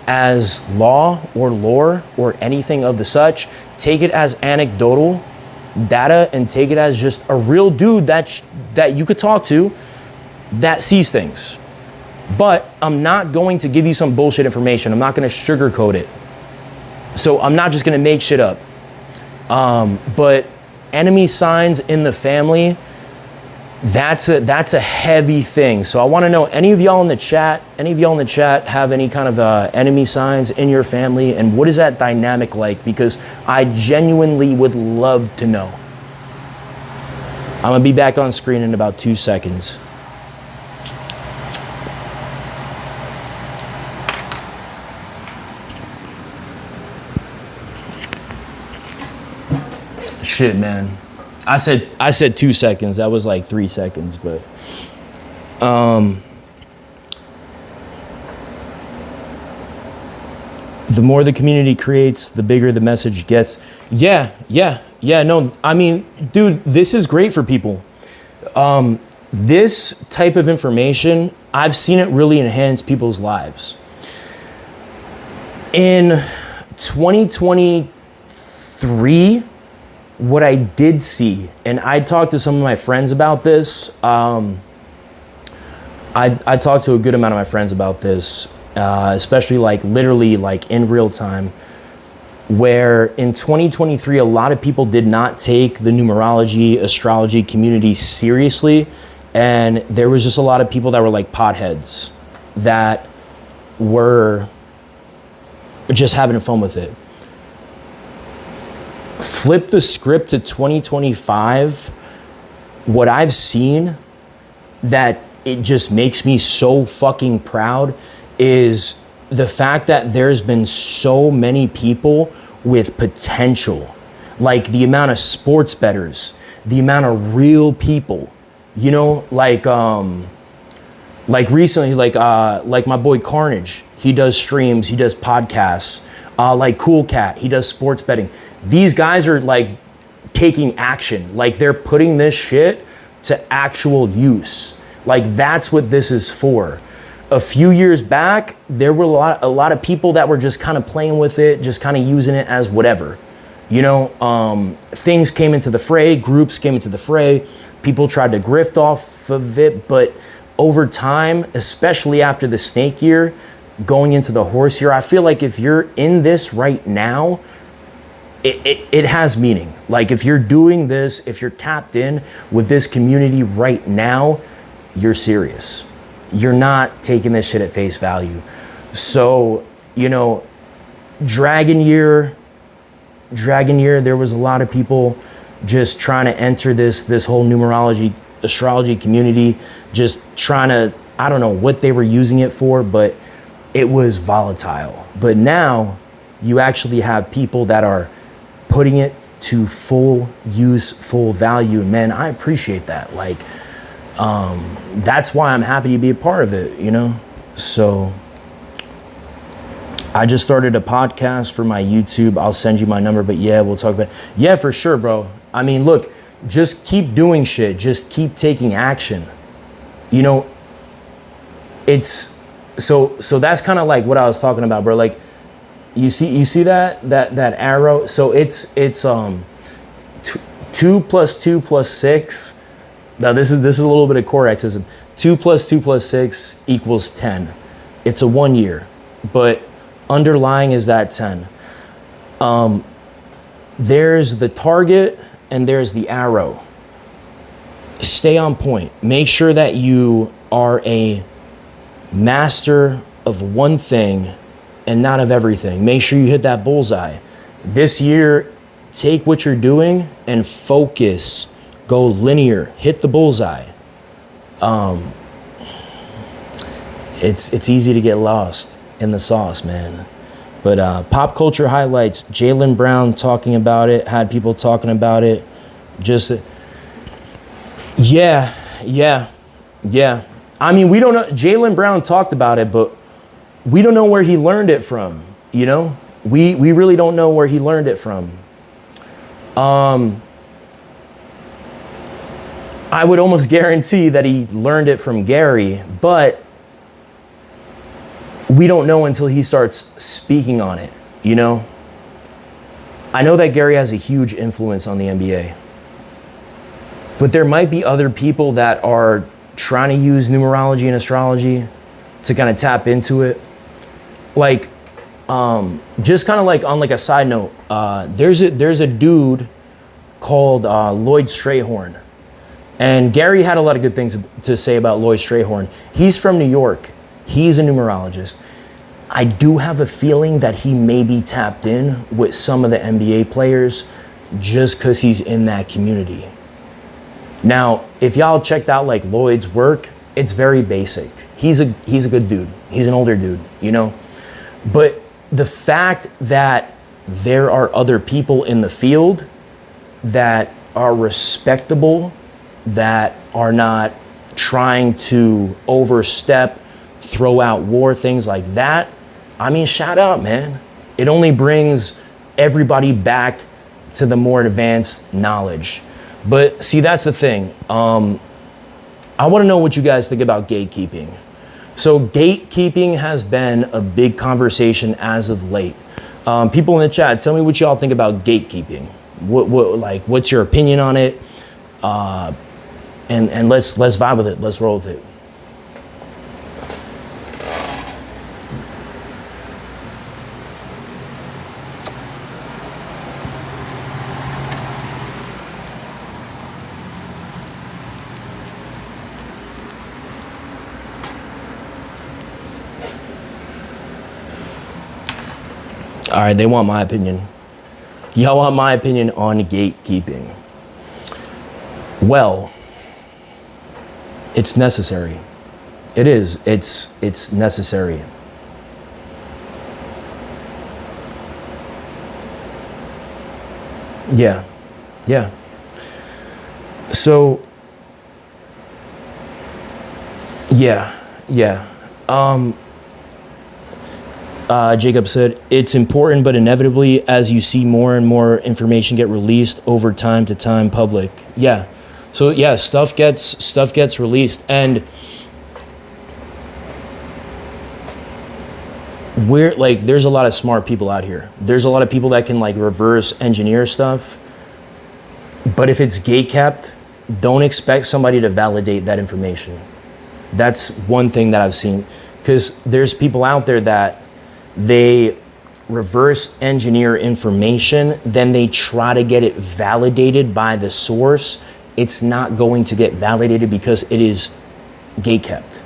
as law or lore or anything of the such. Take it as anecdotal data and take it as just a real dude that you could talk to that sees things. But I'm not going to give you some bullshit information. I'm not going to sugarcoat it. So I'm not just going to make shit up. But enemy signs in the family, that's a heavy thing. So I want to know, any of y'all in the chat have any kind of enemy signs in your family, and what is that dynamic like? Because I genuinely would love to know. I'm gonna be back on screen in about 2 seconds. Shit, man. I said 2 seconds. That was like 3 seconds, but the more the community creates, the bigger the message gets. Yeah. No, I mean, dude, this is great for people. This type of information, I've seen it really enhance people's lives. In 2023, what I did see, and I talked to some of my friends about this. I talked to a good amount of my friends about this, especially literally in real time, where in 2023, a lot of people did not take the numerology, astrology community seriously. And there was just a lot of people that were like potheads that were just having fun with it. Flip the script to 2025. What I've seen that it just makes me so fucking proud is the fact that there's been so many people with potential. Like the amount of sports bettors, the amount of real people, you know, like recently, like my boy Carnage, he does streams, he does podcasts, like Cool Cat, he does sports betting. These guys are like taking action. Like they're putting this shit to actual use. Like that's what this is for. A few years back, there were a lot of people that were just kind of playing with it, just kind of using it as whatever. You know, things came into the fray, groups came into the fray, people tried to grift off of it, but over time, especially after the snake year, going into the horse year, I feel like if you're in this right now, it has meaning. Like if you're doing this, if you're tapped in with this community right now, you're serious. You're not taking this shit at face value. So, you know, Dragon Year, there was a lot of people just trying to enter this whole numerology, astrology community, just trying to, I don't know what they were using it for, but it was volatile. But now you actually have people that are putting it to full use, full value. And man, I appreciate that. Like, that's why I'm happy to be a part of it, you know? So I just started a podcast for my YouTube. I'll send you my number, but yeah, we'll talk about it. Yeah, for sure, bro. I mean, look, just keep doing shit. Just keep taking action. You know, it's, so that's kind of like what I was talking about, bro. Like, you see that arrow? So it's 2 + 2 + 6. Now this is a little bit of Corexism. 2 + 2 + 6 = 10. It's a 1 year, but underlying is that 10. There's the target and there's the arrow. Stay on point. Make sure that you are a master of one thing and not of everything. Make sure you hit that bullseye. This year, take what you're doing and focus. Go linear. Hit the bullseye. It's easy to get lost in the sauce, man. But pop culture highlights. Jaylen Brown talking about it. Had people talking about it. Just yeah. I mean, we don't know. Jaylen Brown talked about it, but we don't know where he learned it from, you know? We really don't know where he learned it from. I would almost guarantee that he learned it from Gary, but we don't know until he starts speaking on it, you know? I know that Gary has a huge influence on the NBA, but there might be other people that are trying to use numerology and astrology to kind of tap into it. Like, just kind of like on like a side note, there's a dude called Lloyd Strayhorn, and Gary had a lot of good things to say about Lloyd Strayhorn. He's from New York. He's a numerologist. I do have a feeling that he may be tapped in with some of the NBA players just because he's in that community. Now, if y'all checked out like Lloyd's work, it's very basic. He's a good dude. He's an older dude, you know? But the fact that there are other people in the field that are respectable, that are not trying to overstep, throw out war, things like that, I mean, shout out, man. It only brings everybody back to the more advanced knowledge. But see, that's the thing. I want to know what you guys think about gatekeeping. So gatekeeping has been a big conversation as of late. People in the chat, tell me what y'all think about gatekeeping. What's your opinion on it? And let's vibe with it. Let's roll with it. All right, they want my opinion. Y'all want my opinion on gatekeeping. Well, it's necessary. It is. It's necessary. Yeah. Yeah. So, yeah. Jacob said, it's important, but inevitably, as you see more and more information get released over time to time public. Yeah. So yeah, stuff gets released, and we're like, there's a lot of smart people out here. There's a lot of people that can like reverse engineer stuff. But if it's gatekept, don't expect somebody to validate that information. That's one thing that I've seen, because there's people out there that they reverse engineer information, then they try to get it validated by the source. It's not going to get validated because it is gatekept.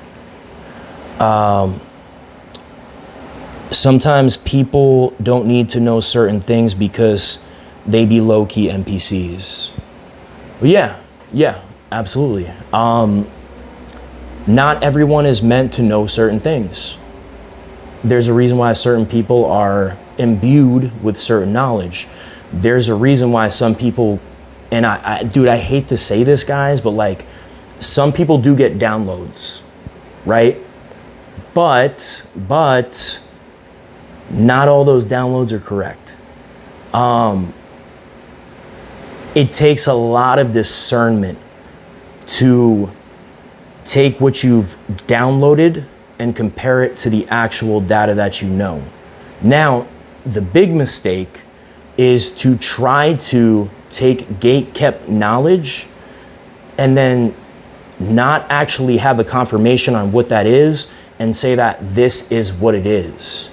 Sometimes people don't need to know certain things because they be low-key NPCs. But yeah, absolutely. Not everyone is meant to know certain things. There's a reason why certain people are imbued with certain knowledge. There's a reason why some people, and I hate to say this, guys, but like, some people do get downloads, right? But not all those downloads are correct. It takes a lot of discernment to take what you've downloaded and compare it to the actual data that you know. Now, the big mistake is to try to take gatekept knowledge and then not actually have a confirmation on what that is and say that this is what it is.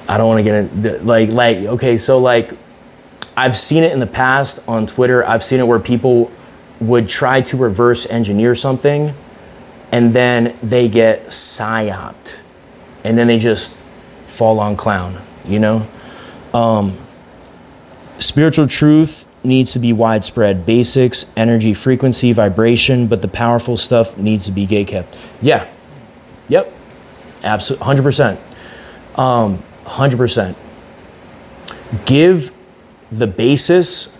I don't want to get into okay, so like, I've seen it in the past on Twitter. I've seen it where people would try to reverse engineer something and then they get psyoped and then they just fall on clown, you know? Spiritual truth needs to be widespread. Basics, energy, frequency, vibration, but the powerful stuff needs to be gatekept. Yeah. Yep. Absolutely. 100%. 100%. Give the basis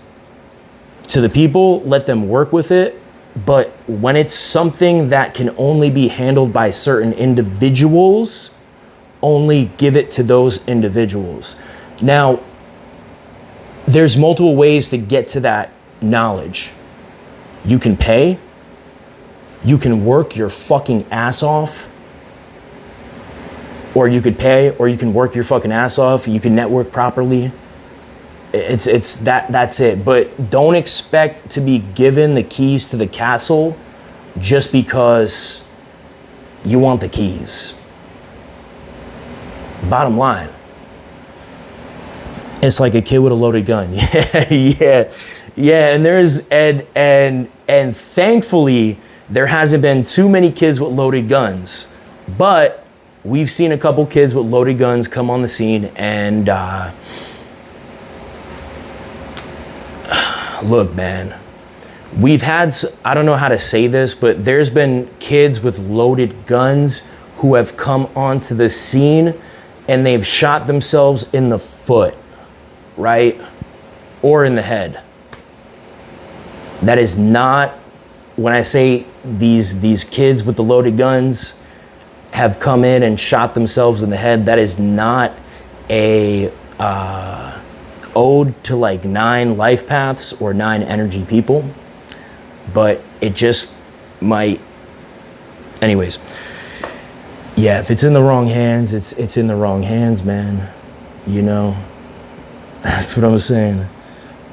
to the people, let them work with it. But when it's something that can only be handled by certain individuals, only give it to those individuals. Now, there's multiple ways to get to that knowledge. You can pay. You can work your fucking ass off. Or you could pay, or you can work your fucking ass off. You can network properly. That's it. But don't expect to be given the keys to the castle just because you want the keys. Bottom line. It's like a kid with a loaded gun. Yeah. And thankfully there hasn't been too many kids with loaded guns, but we've seen a couple kids with loaded guns come on the scene, and look, man, we've had, I don't know how to say this, but there's been kids with loaded guns who have come onto the scene and they've shot themselves in the foot, right? Or in the head. That is not, when I say these kids with the loaded guns have come in and shot themselves in the head, that is not a ode to like 9 life paths or 9 energy people, but it just might. Anyways, yeah, if it's in the wrong hands, it's in the wrong hands, man. You know, that's what I'm saying.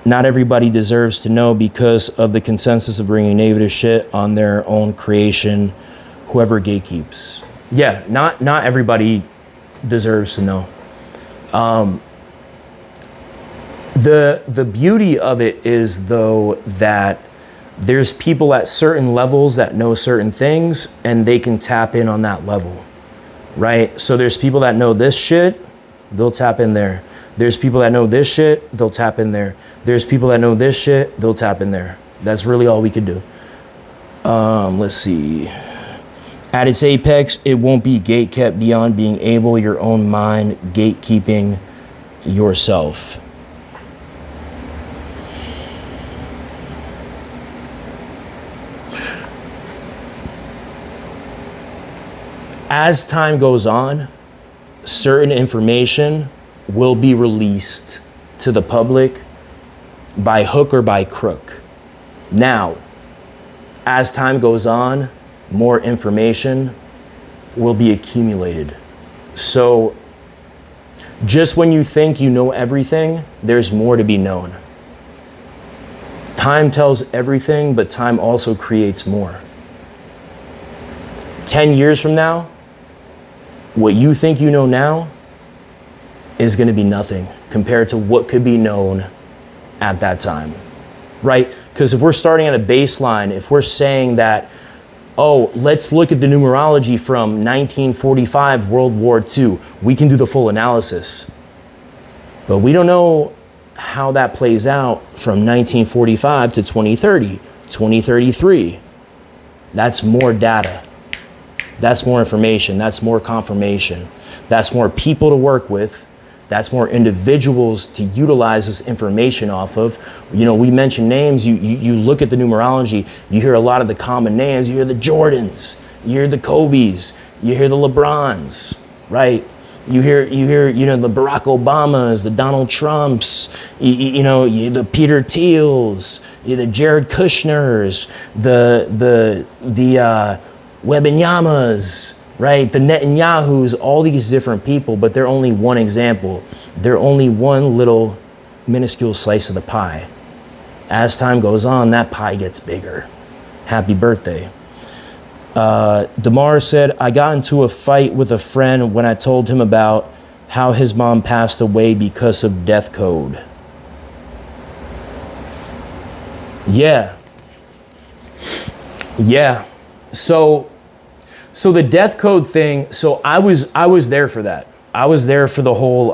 Not everybody deserves to know because of the consensus of bringing negative shit on their own creation, whoever gatekeeps. Yeah, not everybody deserves to know. The beauty of it is, though, that there's people at certain levels that know certain things and they can tap in on that level, right? So there's people that know this shit, they'll tap in there. There's people that know this shit, they'll tap in there. There's people that know this shit, they'll tap in there. That's really all we could do. Let's see. At its apex, it won't be gate kept beyond being able, your own mind, gatekeeping yourself. As time goes on, certain information will be released to the public by hook or by crook. Now, as time goes on, more information will be accumulated. So just when you think you know everything, there's more to be known. Time tells everything, but time also creates more. 10 years from now, what you think you know now is going to be nothing compared to what could be known at that time, right? Because if we're starting at a baseline, if we're saying that, oh, let's look at the numerology from 1945, World War II, we can do the full analysis. But we don't know how that plays out from 1945 to 2030, 2033. That's more data. That's more information. That's more confirmation. That's more people to work with. That's more individuals to utilize this information off of. You know, we mentioned names. You look at the numerology, you hear a lot of the common names. You hear the Jordans, you hear the Kobes, you hear the LeBrons, right? You hear, you know, the Barack Obamas, the Donald Trumps, the Peter Thiels, the Jared Kushners, the Webanyamas, right? The Netanyahus, all these different people, but they're only one example. They're only one little minuscule slice of the pie. As time goes on, that pie gets bigger. Happy birthday. Damar said, I got into a fight with a friend when I told him about how his mom passed away because of death code. Yeah. So the death code thing, so I was there for that. I was there for the whole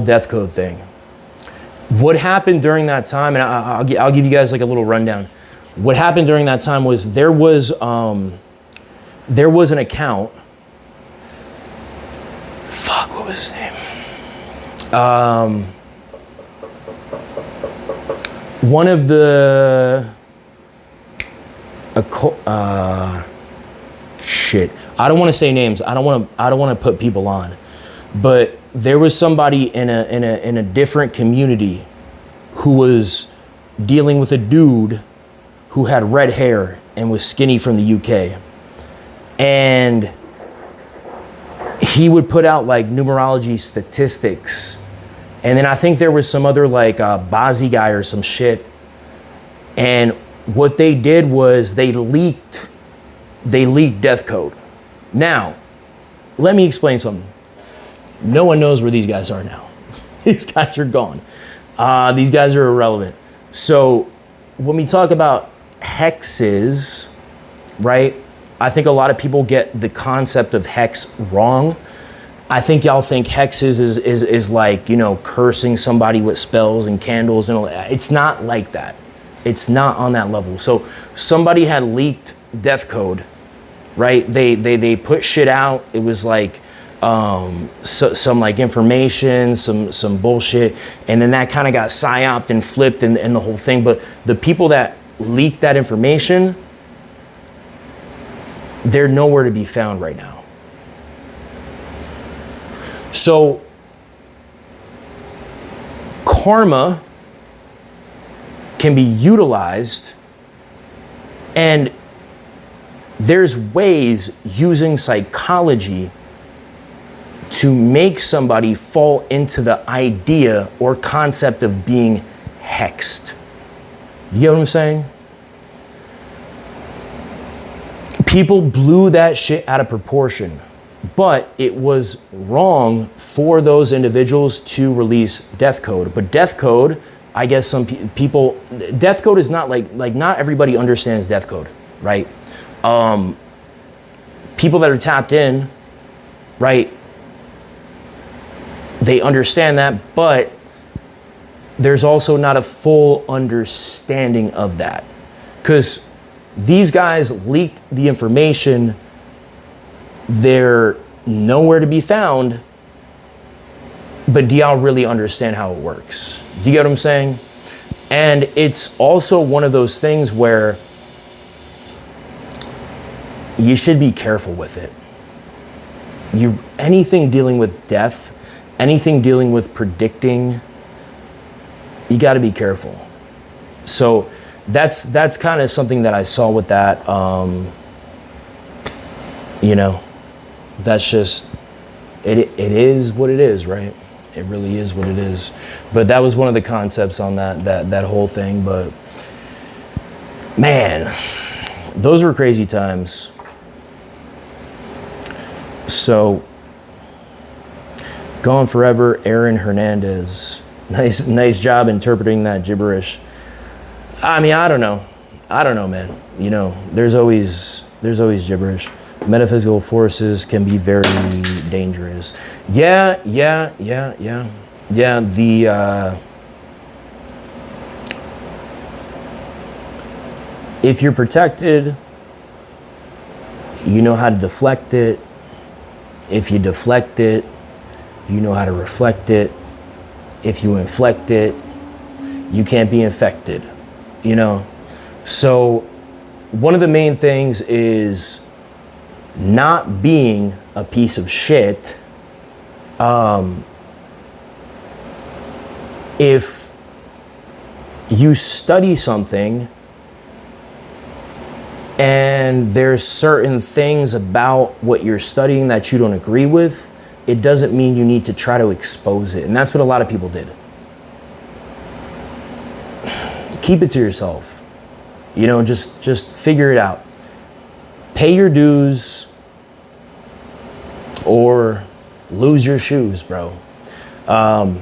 death code thing. What happened during that time, and I'll give you guys like a little rundown. What happened during that time was there was an account. Fuck, what was his name? One of the shit. I don't want to say names. I don't want to put people on. But there was somebody in a different community who was dealing with a dude who had red hair and was skinny from the UK. And he would put out like numerology statistics. And then I think there was some other like Bozzy guy or some shit. And what they did was they leaked death code. Now, let me explain something. No one knows where these guys are now. These guys are gone. These guys are irrelevant. So when we talk about hexes, right? I think a lot of people get the concept of hex wrong. I think y'all think hexes is like, you know, cursing somebody with spells and candles and all that. It's not like that. It's not on that level. So somebody had leaked death code, right? They put shit out. It was like some like information, some bullshit, and then that kind of got psyoped and flipped and the whole thing. But the people that leaked that information, they're nowhere to be found right now. So karma can be utilized, and there's ways using psychology to make somebody fall into the idea or concept of being hexed. You get what I'm saying? People blew that shit out of proportion, but it was wrong for those individuals to release death code. But death code, I guess some people, death code is not like not everybody understands death code, right? People that are tapped in, right? They understand that, but there's also not a full understanding of that, because these guys leaked the information. They're nowhere to be found, but do y'all really understand how it works? Do you get what I'm saying? And it's also one of those things where you should be careful with it. Anything dealing with death, anything dealing with predicting, you got to be careful. So that's kind of something that I saw with that. You know, that's just it is what it is, right? It really is what it is. But that was one of the concepts on that whole thing. But man, those were crazy times. So Gone Forever, Aaron Hernandez. Nice job interpreting that gibberish. I mean, I don't know, man. You know, there's always gibberish. Metaphysical forces can be very dangerous. Yeah. If you're protected, you know how to deflect it. If you deflect it, you know how to reflect it. If you inflect it, you can't be infected, you know? So one of the main things is not being a piece of shit. If you study something and there's certain things about what you're studying that you don't agree with, it doesn't mean you need to try to expose it. And that's what a lot of people did. Keep it to yourself. You know, just figure it out. Pay your dues or lose your shoes, bro. A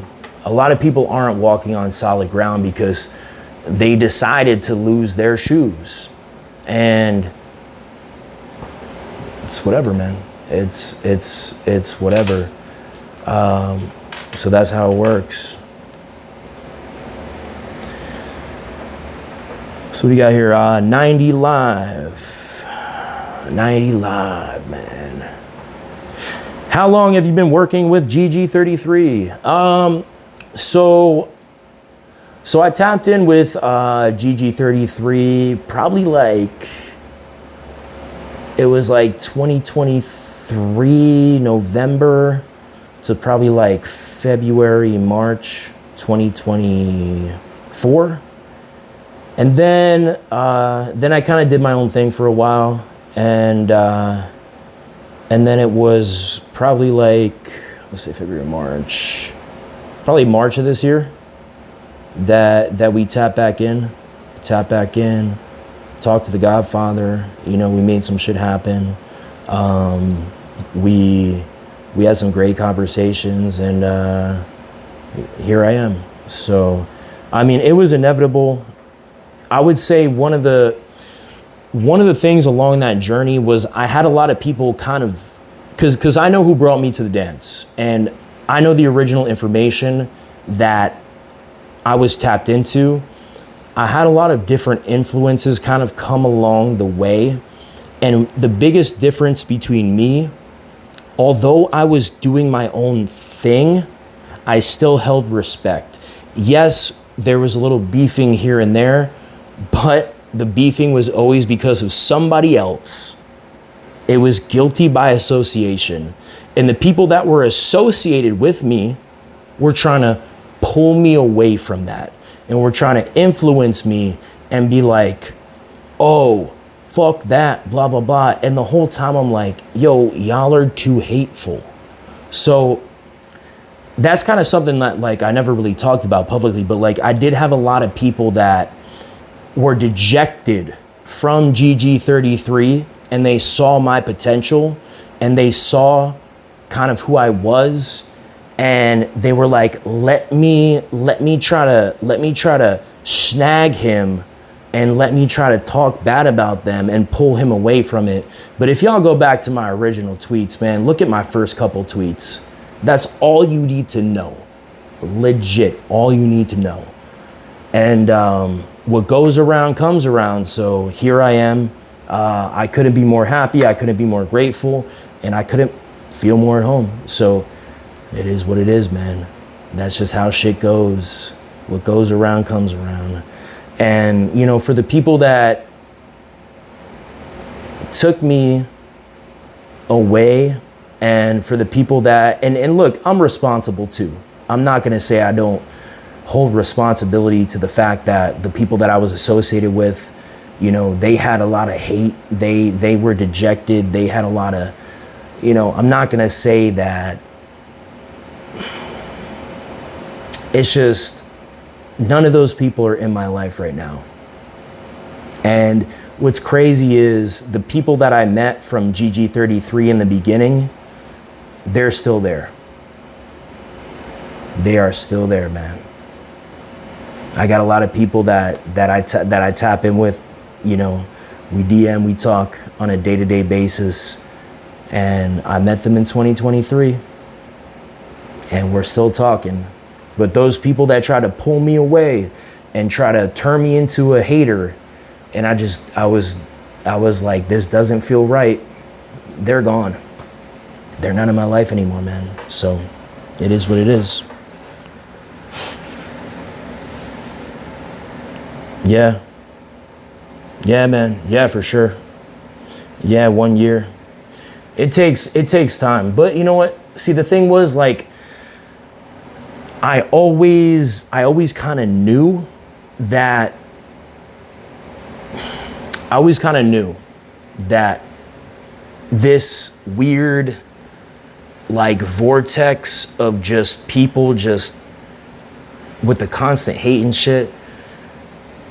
lot of people aren't walking on solid ground because they decided to lose their shoes. And it's whatever, man. It's whatever. So that's how it works. So what do you got here? 90 live. 90 live, man. How long have you been working with GG33? So I tapped in with GG33 probably like, it was like 2023 November to probably like February, March 2024. And then I kind of did my own thing for a while, and then it was probably like, let's say February, March, probably March of this year that we tapped back in, talked to the Godfather. You know, we made some shit happen. We had some great conversations, and here I am. So, I mean, it was inevitable. I would say one of the things along that journey was I had a lot of people kind of, because I know who brought me to the dance, and I know the original information that I was tapped into. I had a lot of different influences kind of come along the way, and the biggest difference between me, although I was doing my own thing, I still held respect. Yes, there was a little beefing here and there, but the beefing was always because of somebody else. It was guilty by association. And the people that were associated with me were trying to pull me away from that. And were trying to influence me and be like, oh, fuck that, blah, blah, blah. And the whole time I'm like, yo, y'all are too hateful. So that's kind of something that like I never really talked about publicly, but like I did have a lot of people that were dejected from GG33, and they saw my potential, and they saw kind of who I was, and they were like, let me try to snag him, and let me try to talk bad about them and pull him away from it. But if y'all go back to my original tweets, man, look at my first couple tweets. That's all you need to know. Legit, all you need to know. And what goes around comes around. So here I am. I couldn't be more happy. I couldn't be more grateful. And I couldn't feel more at home. So it is what it is, man. That's just how shit goes. What goes around comes around. And, you know, for the people that took me away, and for the people that, and look, I'm responsible too. I'm not going to say I don't hold responsibility to the fact that the people that I was associated with, you know, they had a lot of hate. They were dejected. They had a lot of, you know, I'm not going to say that. It's just, none of those people are in my life right now. And what's crazy is the people that I met from GG33 in the beginning, they're still there. They are still there, man. I got a lot of people that I tap in with, you know, we DM, we talk on a day-to-day basis, and I met them in 2023, and we're still talking. But those people that try to pull me away and try to turn me into a hater, and I was like, this doesn't feel right, they're gone. They're not in my life anymore, man. So it is what it is. Yeah. Yeah, man. Yeah, for sure. Yeah, 1 year. It takes time. But you know what? See, the thing was, like, I always kind of knew that this weird, like, vortex of just people just with the constant hate and shit,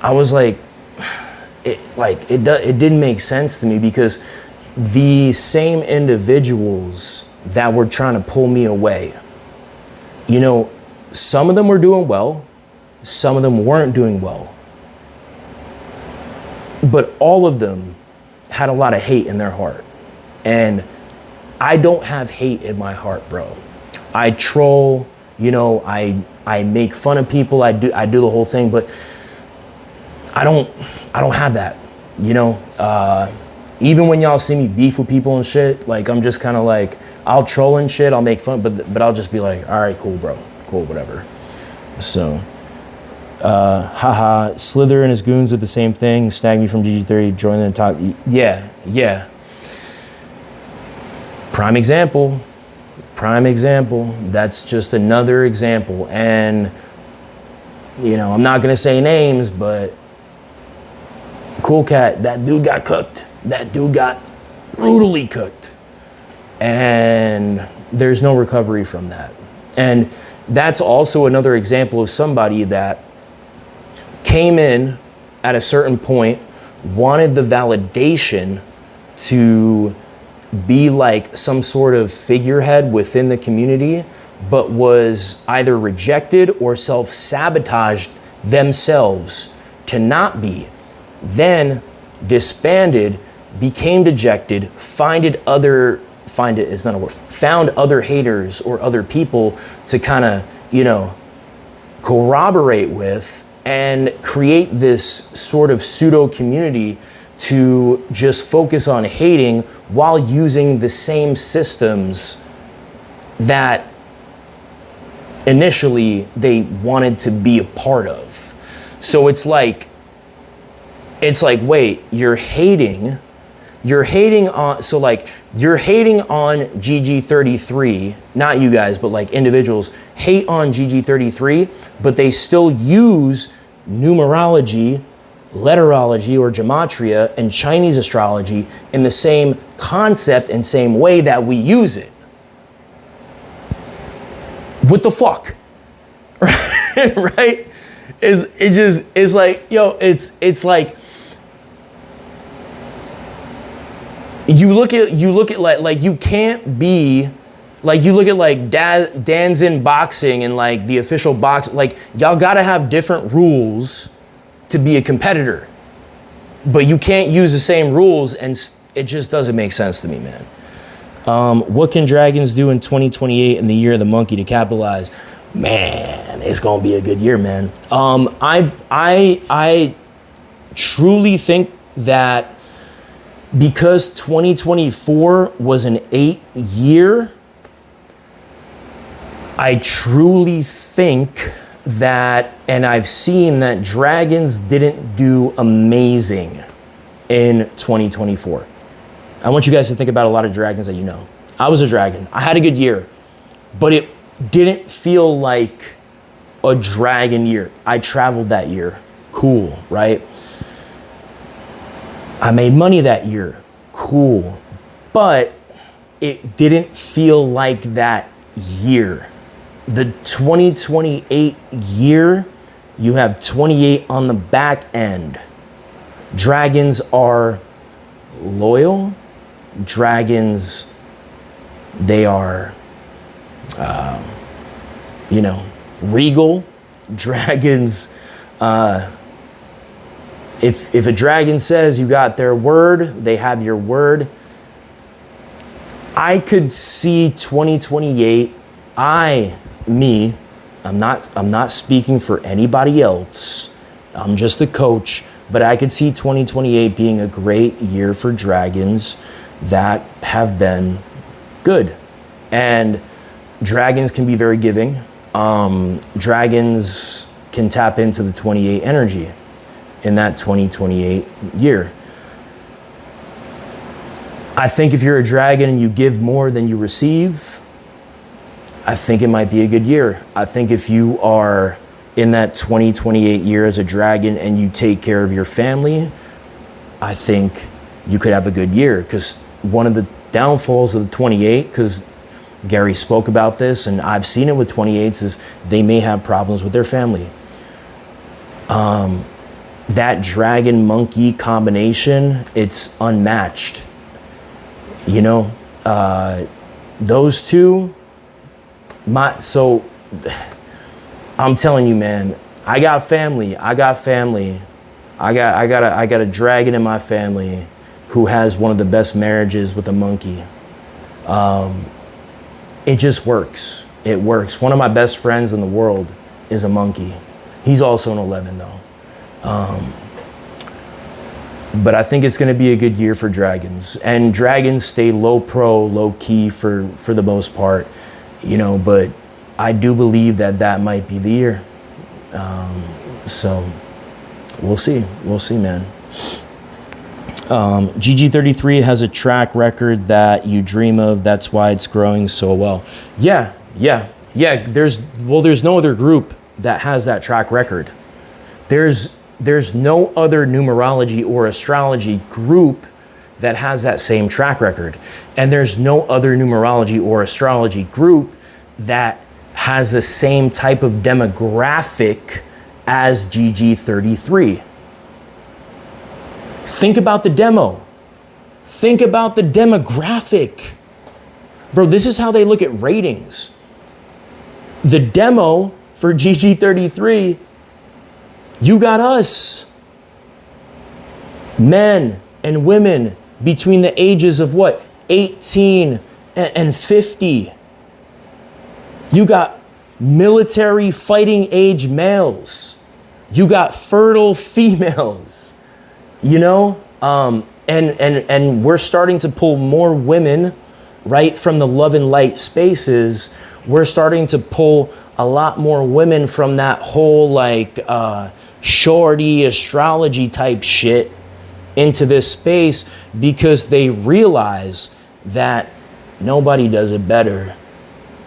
I was like, it didn't make sense to me, because the same individuals that were trying to pull me away, you know, some of them were doing well, some of them weren't doing well, but all of them had a lot of hate in their heart. And I don't have hate in my heart, bro. I troll, you know, I make fun of people, I do the whole thing, but I don't have that, you know. Even when y'all see me beef with people and shit, like, I'm just kind of like, I'll troll and shit, I'll make fun, but I'll just be like, all right, cool, bro, cool, whatever. So, haha, Slither and his goons did the same thing, snag me from GG30, join the top. Yeah. Prime example. That's just another example. And, you know, I'm not gonna say names, but Cool Cat, that dude got cooked. That dude got brutally cooked. And there's no recovery from that. And that's also another example of somebody that came in at a certain point, wanted the validation to be like some sort of figurehead within the community, but was either rejected or self-sabotaged themselves to not be. Then disbanded, became dejected, found other haters or other people to kind of, corroborate with and create this sort of pseudo community to just focus on hating while using the same systems that initially they wanted to be a part of. So it's like, wait, you're hating on GG33, not you guys, but like individuals hate on GG33, but they still use numerology, letterology, or gematria and Chinese astrology in the same concept and same way that we use it. What the fuck? Right? It's like, it's like, you look at like you can't be like, you look at like Dan's in boxing and like the official box, like y'all gotta have different rules to be a competitor, but you can't use the same rules, and it just doesn't make sense to me, man. What can dragons do in 2028 in the year of the monkey to capitalize? Man, it's gonna be a good year, man. I truly think that because 2024 was an 8-year, I truly think that, and I've seen that dragons didn't do amazing in 2024. I want you guys to think about a lot of dragons that you know. I was a dragon. I had a good year, but it didn't feel like a dragon year. I traveled that year. Cool, right? I made money that year. Cool. But it didn't feel like that year. The 2028 year, you have 28 on the back end. Dragons are loyal. Dragons, they are, regal. Dragons, if a dragon says you got their word, they have your word. I could see 2028, I'm not speaking for anybody else. I'm just a coach, but I could see 2028 being a great year for dragons that have been good. And dragons can be very giving. Dragons can tap into the 28 energy in that 2028 year. I think if you're a dragon and you give more than you receive, I think it might be a good year. I think if you are in that 2028 year as a dragon and you take care of your family, I think you could have a good year. Because one of the downfalls of the 28, because Gary spoke about this and I've seen it with 28s, is they may have problems with their family. That dragon monkey combination, it's unmatched. Those two, so I'm telling you, man, I got family. I got a dragon in my family who has one of the best marriages with a monkey. It just works. It works. One of my best friends in the world is a monkey. He's also an 11 though. But I think it's going to be a good year for dragons, and dragons stay low pro, low key for the most part, but I do believe that might be the year. So we'll see, man. GG33 has a track record that you dream of. That's why it's growing so well. Yeah. There's no other group that has that track record. There's there's no other numerology or astrology group that has that same track record. And there's no other numerology or astrology group that has the same type of demographic as GG33. Think about the demo. Think about the demographic. Bro, this is how they look at ratings. The demo for GG33, you got us. Men and women between the ages of what? 18 and 50. You got military fighting age males. You got fertile females, you know? And we're starting to pull more women, right, from the love and light spaces. We're starting to pull a lot more women from that whole like shorty astrology type shit into this space because they realize that nobody does it better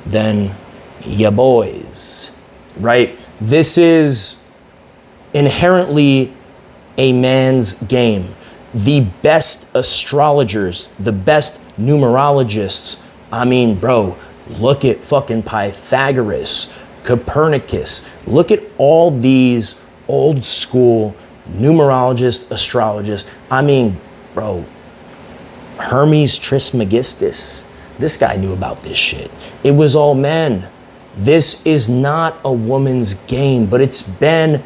than ya boys, right? This is inherently a man's game. The best astrologers, the best numerologists, I mean, bro, look at fucking Pythagoras, Copernicus. Look at all these old school numerologists, astrologists. I mean, bro, Hermes Trismegistus. This guy knew about this shit. It was all men. This is not a woman's game, but it's been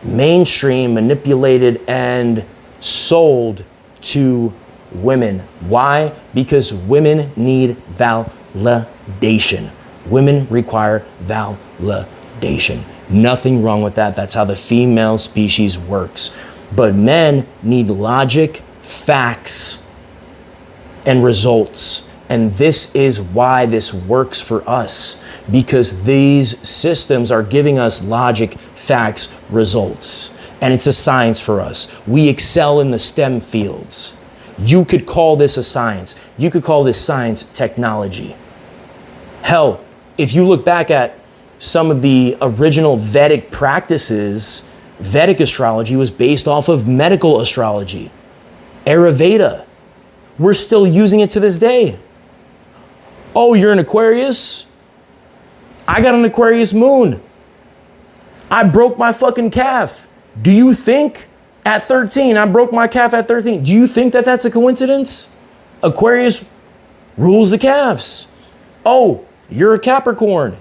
mainstream, manipulated, and sold to women. Why? Because women need validation. Women require validation. Nothing wrong with that. That's how the female species works. But men need logic, facts, and results. And this is why this works for us, because these systems are giving us logic, facts, results. And it's a science for us. We excel in the STEM fields. You could call this a science. You could call this science technology. Hell, if you look back at some of the original Vedic practices, Vedic astrology was based off of medical astrology. Ayurveda. We're still using it to this day. Oh, you're an Aquarius? I got an Aquarius moon. I broke my fucking calf. Do you think at 13, I broke my calf at 13. Do you think that that's a coincidence? Aquarius rules the calves. Oh, you're a Capricorn.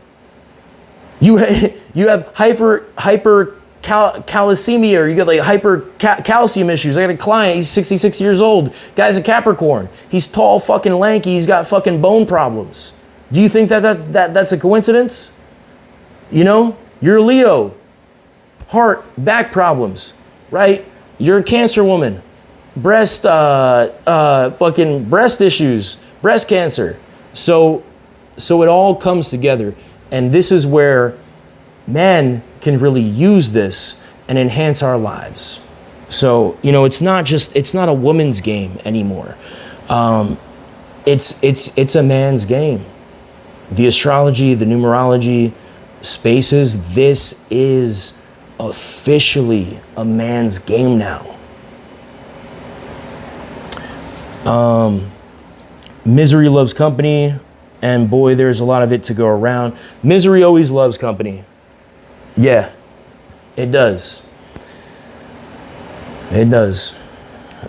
You have hypercalcemia, or you got like hypercalcium issues. I got a client, he's 66 years old. Guy's a Capricorn. He's tall, fucking lanky. He's got fucking bone problems. Do you think that's a coincidence? You know, you're a Leo. Heart, back problems, right? You're a Cancer woman. Fucking breast issues, breast cancer. So it all comes together. And this is where men can really use this and enhance our lives. So, you know, it's not a woman's game anymore. It's a man's game. The astrology, the numerology spaces, this is officially a man's game now. Misery loves company. And boy, there's a lot of it to go around. Misery always loves company. Yeah, it does. It does.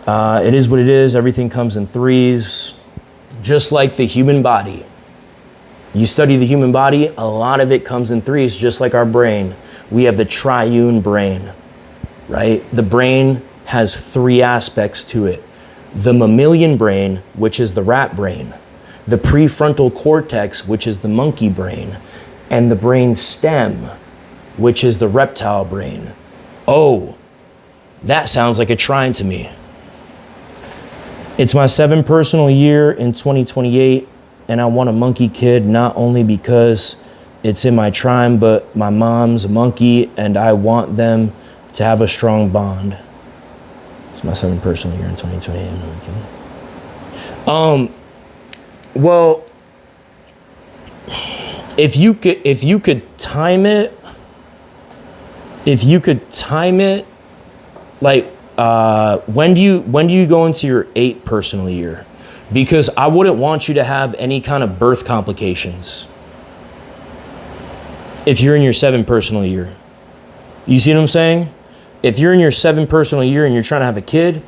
It is what it is. Everything comes in threes, just like the human body. You study the human body, a lot of it comes in threes, just like our brain. We have the triune brain, right? The brain has three aspects to it. The mammalian brain, which is the rat brain. The prefrontal cortex, which is the monkey brain, and the brain stem, which is the reptile brain. Oh, that sounds like a trine to me. It's my 7th personal year in 2028, and I want a monkey kid, not only because it's in my trine, but my mom's a monkey, and I want them to have a strong bond. It's my 7th personal year in 2028. Well, if you could time it Like, when do you go into your 8 personal year? Because I wouldn't want you to have any kind of birth complications if you're in your 7 personal year. You see what I'm saying? If you're in your 7 personal year and you're trying to have a kid,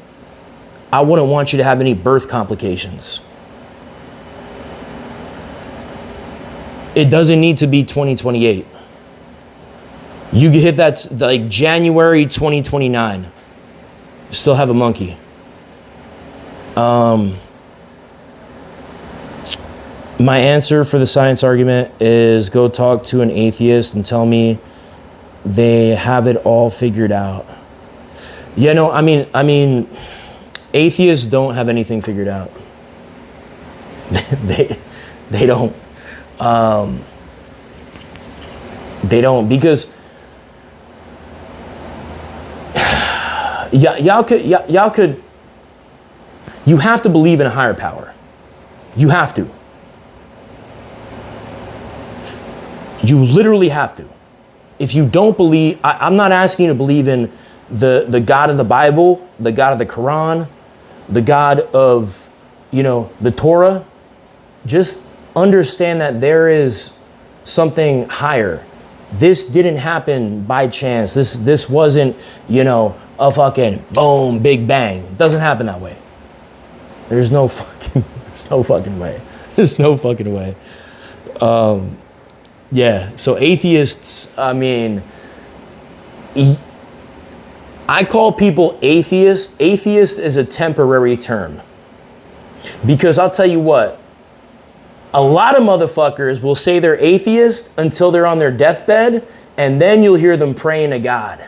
I wouldn't want you to have any birth complications. It doesn't need to be 2028. You can hit that like January 2029. Still have a monkey. My answer for the science argument is go talk to an atheist and tell me they have it all figured out. Yeah, no, I mean, atheists don't have anything figured out. they don't. They don't, because y'all could. You have to believe in a higher power. You have to. You literally have to. If you don't believe, I'm not asking you to believe in the God of the Bible, the God of the Quran, the God of, the Torah. Just understand that there is something higher. This didn't happen by chance. This wasn't, a fucking boom, big bang. It doesn't happen that way. There's no fucking way. There's no fucking way. Yeah, so atheists, I call people atheists. Atheist is a temporary term. Because I'll tell you what, a lot of motherfuckers will say they're atheist until they're on their deathbed, and then you'll hear them praying to God,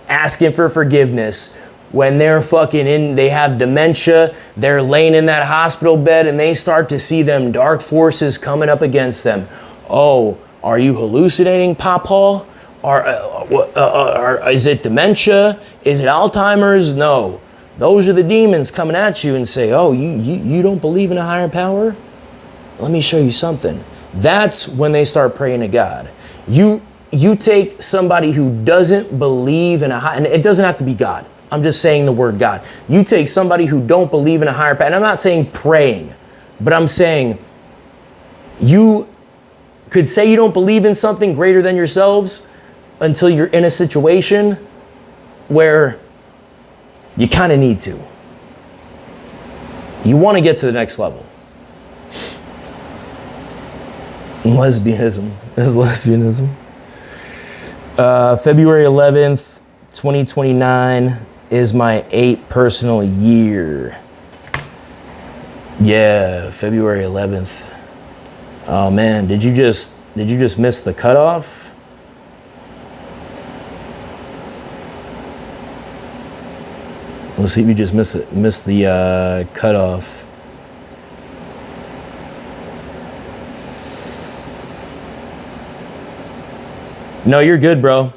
asking for forgiveness. When they're they have dementia, they're laying in that hospital bed, and they start to see them dark forces coming up against them. Oh, are you hallucinating, Papa? Is it dementia? Is it Alzheimer's? No. Those are the demons coming at you and say, oh, you don't believe in a higher power? Let me show you something. That's when they start praying to God. You take somebody who doesn't believe in and it doesn't have to be God. I'm just saying the word God. You take somebody who don't believe in a higher power, and I'm not saying praying, but I'm saying you could say you don't believe in something greater than yourselves until you're in a situation where you kind of need to. You want to get to the next level. Lesbianism. This is lesbianism. February 11th, 2029 is my 8 personal year. Yeah, February 11th. Oh man, did you just miss the cutoff? Let's see if you just missed the cutoff. No, you're good, bro.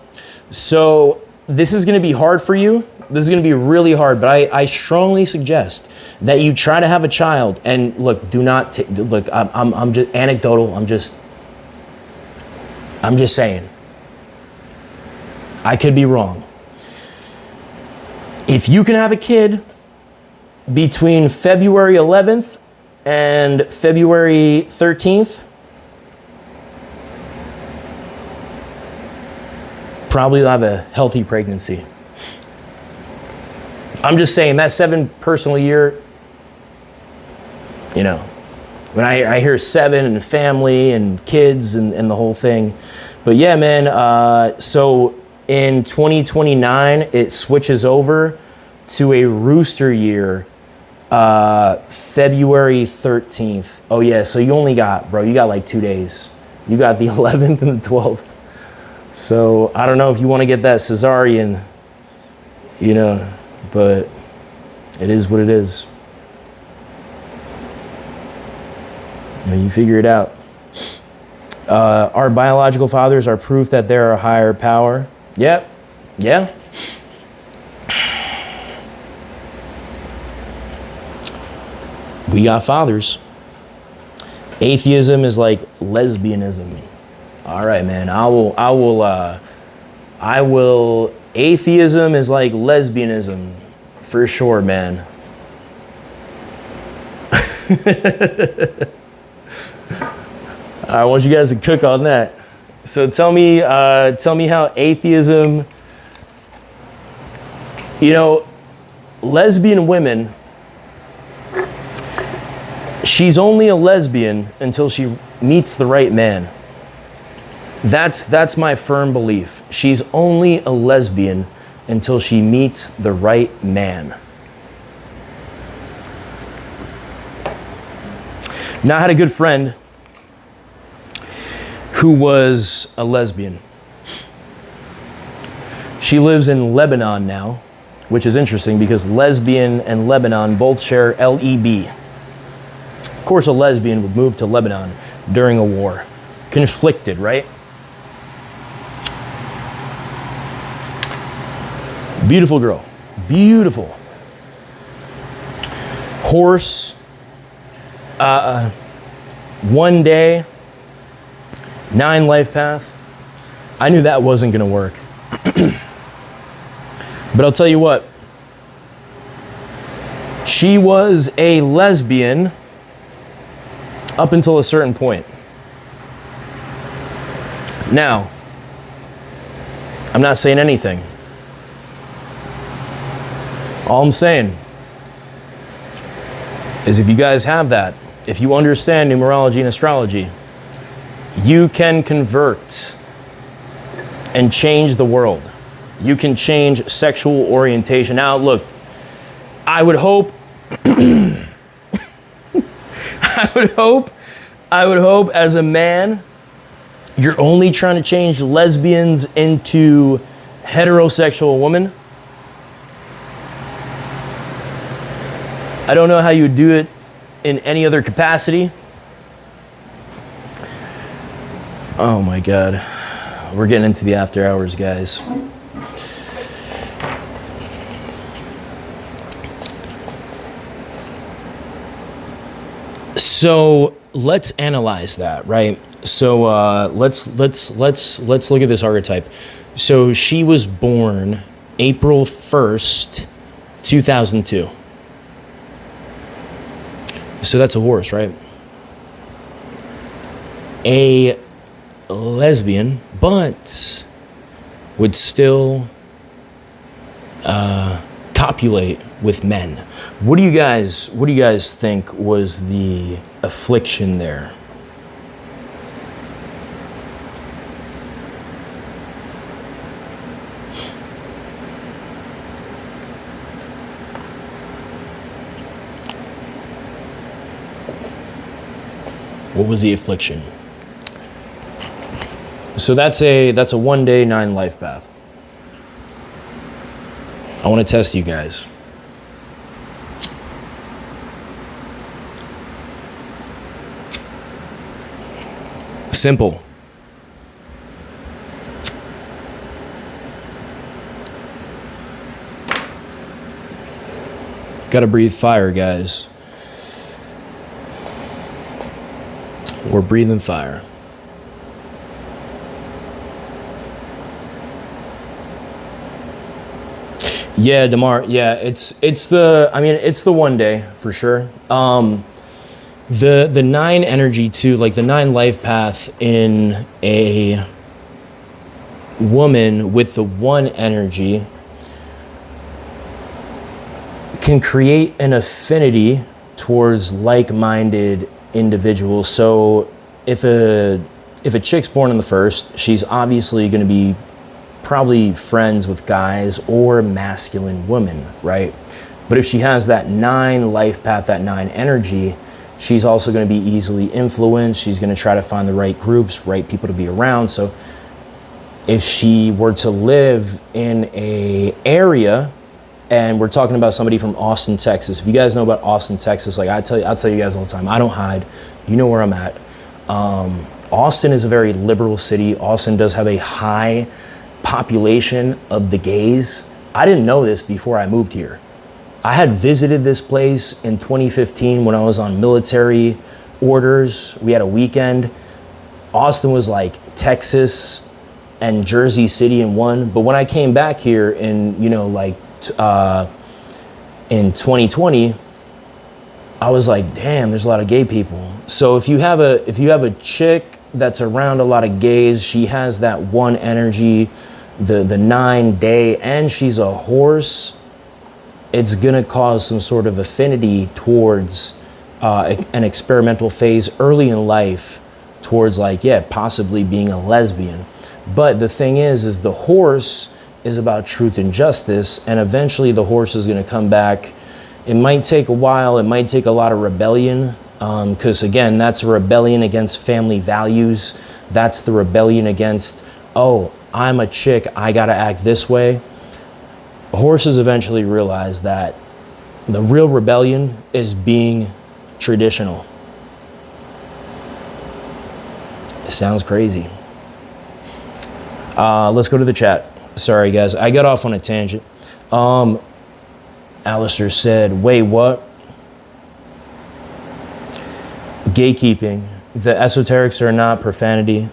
So this is going to be hard for you. This is going to be really hard, but I strongly suggest that you try to have a child. And look, do not look. I'm just anecdotal. I'm just saying. I could be wrong. If you can have a kid between February 11th and February 13th, probably you'll have a healthy pregnancy. I'm just saying that 7 personal year, when I hear 7 and family and kids and the whole thing. But yeah, man, so in 2029, it switches over to a rooster year, February 13th. Oh yeah, so you got like 2 days. You got the 11th and the 12th. So I don't know if you want to get that cesarean, but it is what it is. You figure it out. Our biological fathers are proof that there are a higher power. Yep. Yeah. We got fathers. Atheism is like lesbianism. All right, man. I will Atheism is like lesbianism, for sure, man. I want you guys to cook on that. So tell me how atheism, lesbian women, she's only a lesbian until she meets the right man. That's my firm belief. She's only a lesbian until she meets the right man. Now, I had a good friend who was a lesbian. She lives in Lebanon now, which is interesting because lesbian and Lebanon both share LEB. Of course, a lesbian would move to Lebanon during a war. Conflicted, right? Beautiful girl. Beautiful. Horse. One day. 9 life path. I knew that wasn't going to work. But I'll tell you what. She was a lesbian up until a certain point. Now, I'm not saying anything. All I'm saying is if you guys have that, if you understand numerology and astrology, you can convert and change the world. You can change sexual orientation. Now, look, I would hope, I would hope as a man, you're only trying to change lesbians into heterosexual women. I don't know how you would do it in any other capacity. Oh my God. We're getting into the after hours, guys. So let's analyze that, right? So let's look at this archetype. So she was born April 1st, 2002. So that's a horse, right? A lesbian, but would still copulate with men. What do you guys think was the affliction there? What was the affliction? So that's a 1 day 9 life path. I want to test you guys. Simple. Gotta breathe fire, guys. We're breathing fire. Yeah, DeMar. Yeah, it's the 1 day for sure. The 9 energy too, like the 9 life path in a woman with the 1 energy can create an affinity towards like-minded individuals. So if a chick's born on the 1st, she's obviously going to be probably friends with guys or masculine women, right? But if she has that 9 life path, that 9 energy, she's also going to be easily influenced. She's going to try to find the right groups, right people to be around. So if she were to live in a area, and we're talking about somebody from Austin, Texas. If you guys know about Austin, Texas, like I'll tell you guys all the time, I don't hide. You know where I'm at. Austin is a very liberal city. Austin does have a high population of the gays. I didn't know this before I moved here. I had visited this place in 2015 when I was on military orders. We had a weekend. Austin was like Texas and Jersey City in one. But when I came back here in, in 2020, I was like, damn, there's a lot of gay people. So if you have a chick that's around a lot of gays, she has that one energy, the 9-day, and she's a horse, it's gonna cause some sort of affinity towards an experimental phase early in life towards possibly being a lesbian. But the thing is the horse is about truth and justice, and eventually the horse is gonna come back. It might take a while, it might take a lot of rebellion, because again, that's a rebellion against family values. That's the rebellion against, oh, I'm a chick, I gotta act this way. Horses eventually realize that the real rebellion is being traditional. It sounds crazy. Let's go to the chat. Sorry guys, I got off on a tangent. Alistair said, wait, what? Gatekeeping. The esoterics are not profanity.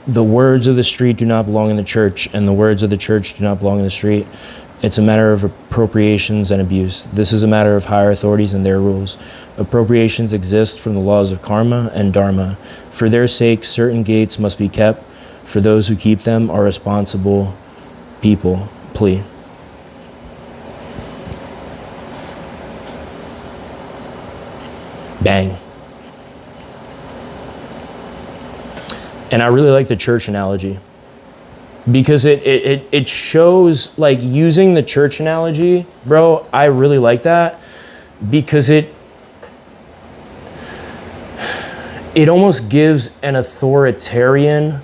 The words of the street do not belong in the church, and the words of the church do not belong in the street. It's a matter of appropriations and abuse. This is a matter of higher authorities and their rules. Appropriations exist from the laws of karma and dharma. For their sake, certain gates must be kept. For those who keep them are responsible people. Plea. Bang. And I really like the church analogy, because it shows, like, using the church analogy, bro, I really like that, because it almost gives an authoritarian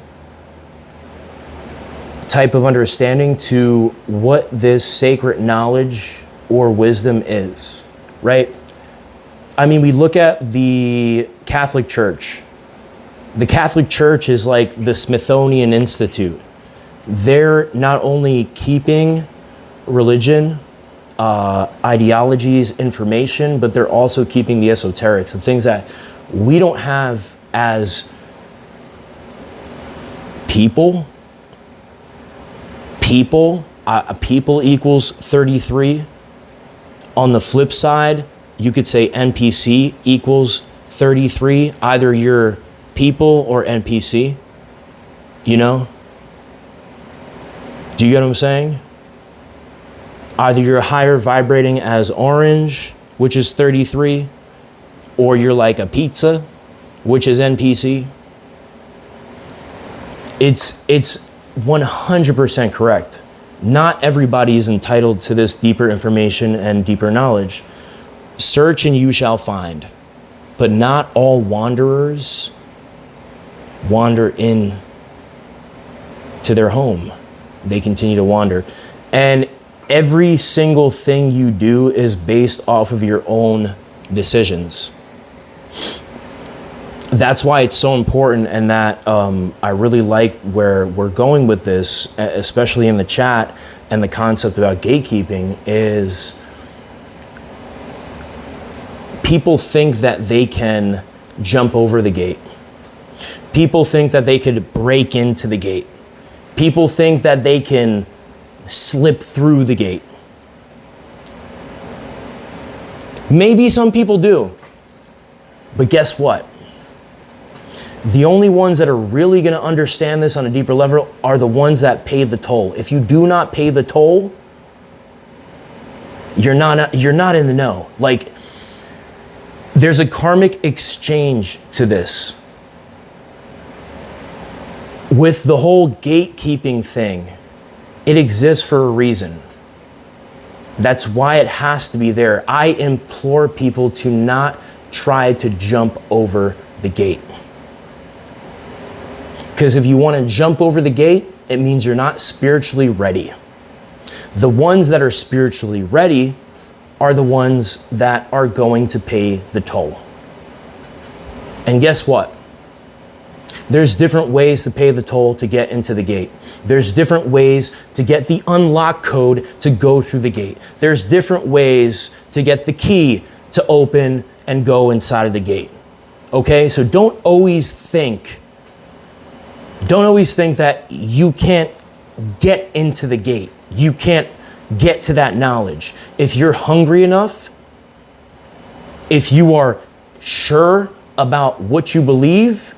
type of understanding to what this sacred knowledge or wisdom is, right? I mean, we look at the Catholic Church. The Catholic Church is like the Smithsonian Institute. They're not only keeping religion, ideologies, information, but they're also keeping the esoterics, the things that we don't have as people. People equals 33. On the flip side, you could say NPC equals 33. Either you're people or NPC, you know? Do you get what I'm saying? Either you're higher vibrating as orange, which is 33, or you're like a pizza, which is NPC. It's 100% correct. Not everybody is entitled to this deeper information and deeper knowledge. Search and you shall find. But not all wanderers wander in to their home. They continue to wander. And every single thing you do is based off of your own decisions. That's why it's so important, and that I really like where we're going with this, especially in the chat, and the concept about gatekeeping is people think that they can jump over the gate. People think that they could break into the gate. People think that they can slip through the gate. Maybe some people do, but guess what? The only ones that are really going to understand this on a deeper level are the ones that pay the toll. If you do not pay the toll, you're not in the know. Like, there's a karmic exchange to this. With the whole gatekeeping thing, it exists for a reason. That's why it has to be there. I implore people to not try to jump over the gate. Because if you want to jump over the gate, it means you're not spiritually ready. The ones that are spiritually ready are the ones that are going to pay the toll. And guess what? There's different ways to pay the toll to get into the gate. There's different ways to get the unlock code to go through the gate. There's different ways to get the key to open and go inside of the gate. Okay, so don't always think Don't always think that you can't get into the gate. You can't get to that knowledge. If you're hungry enough, if you are sure about what you believe,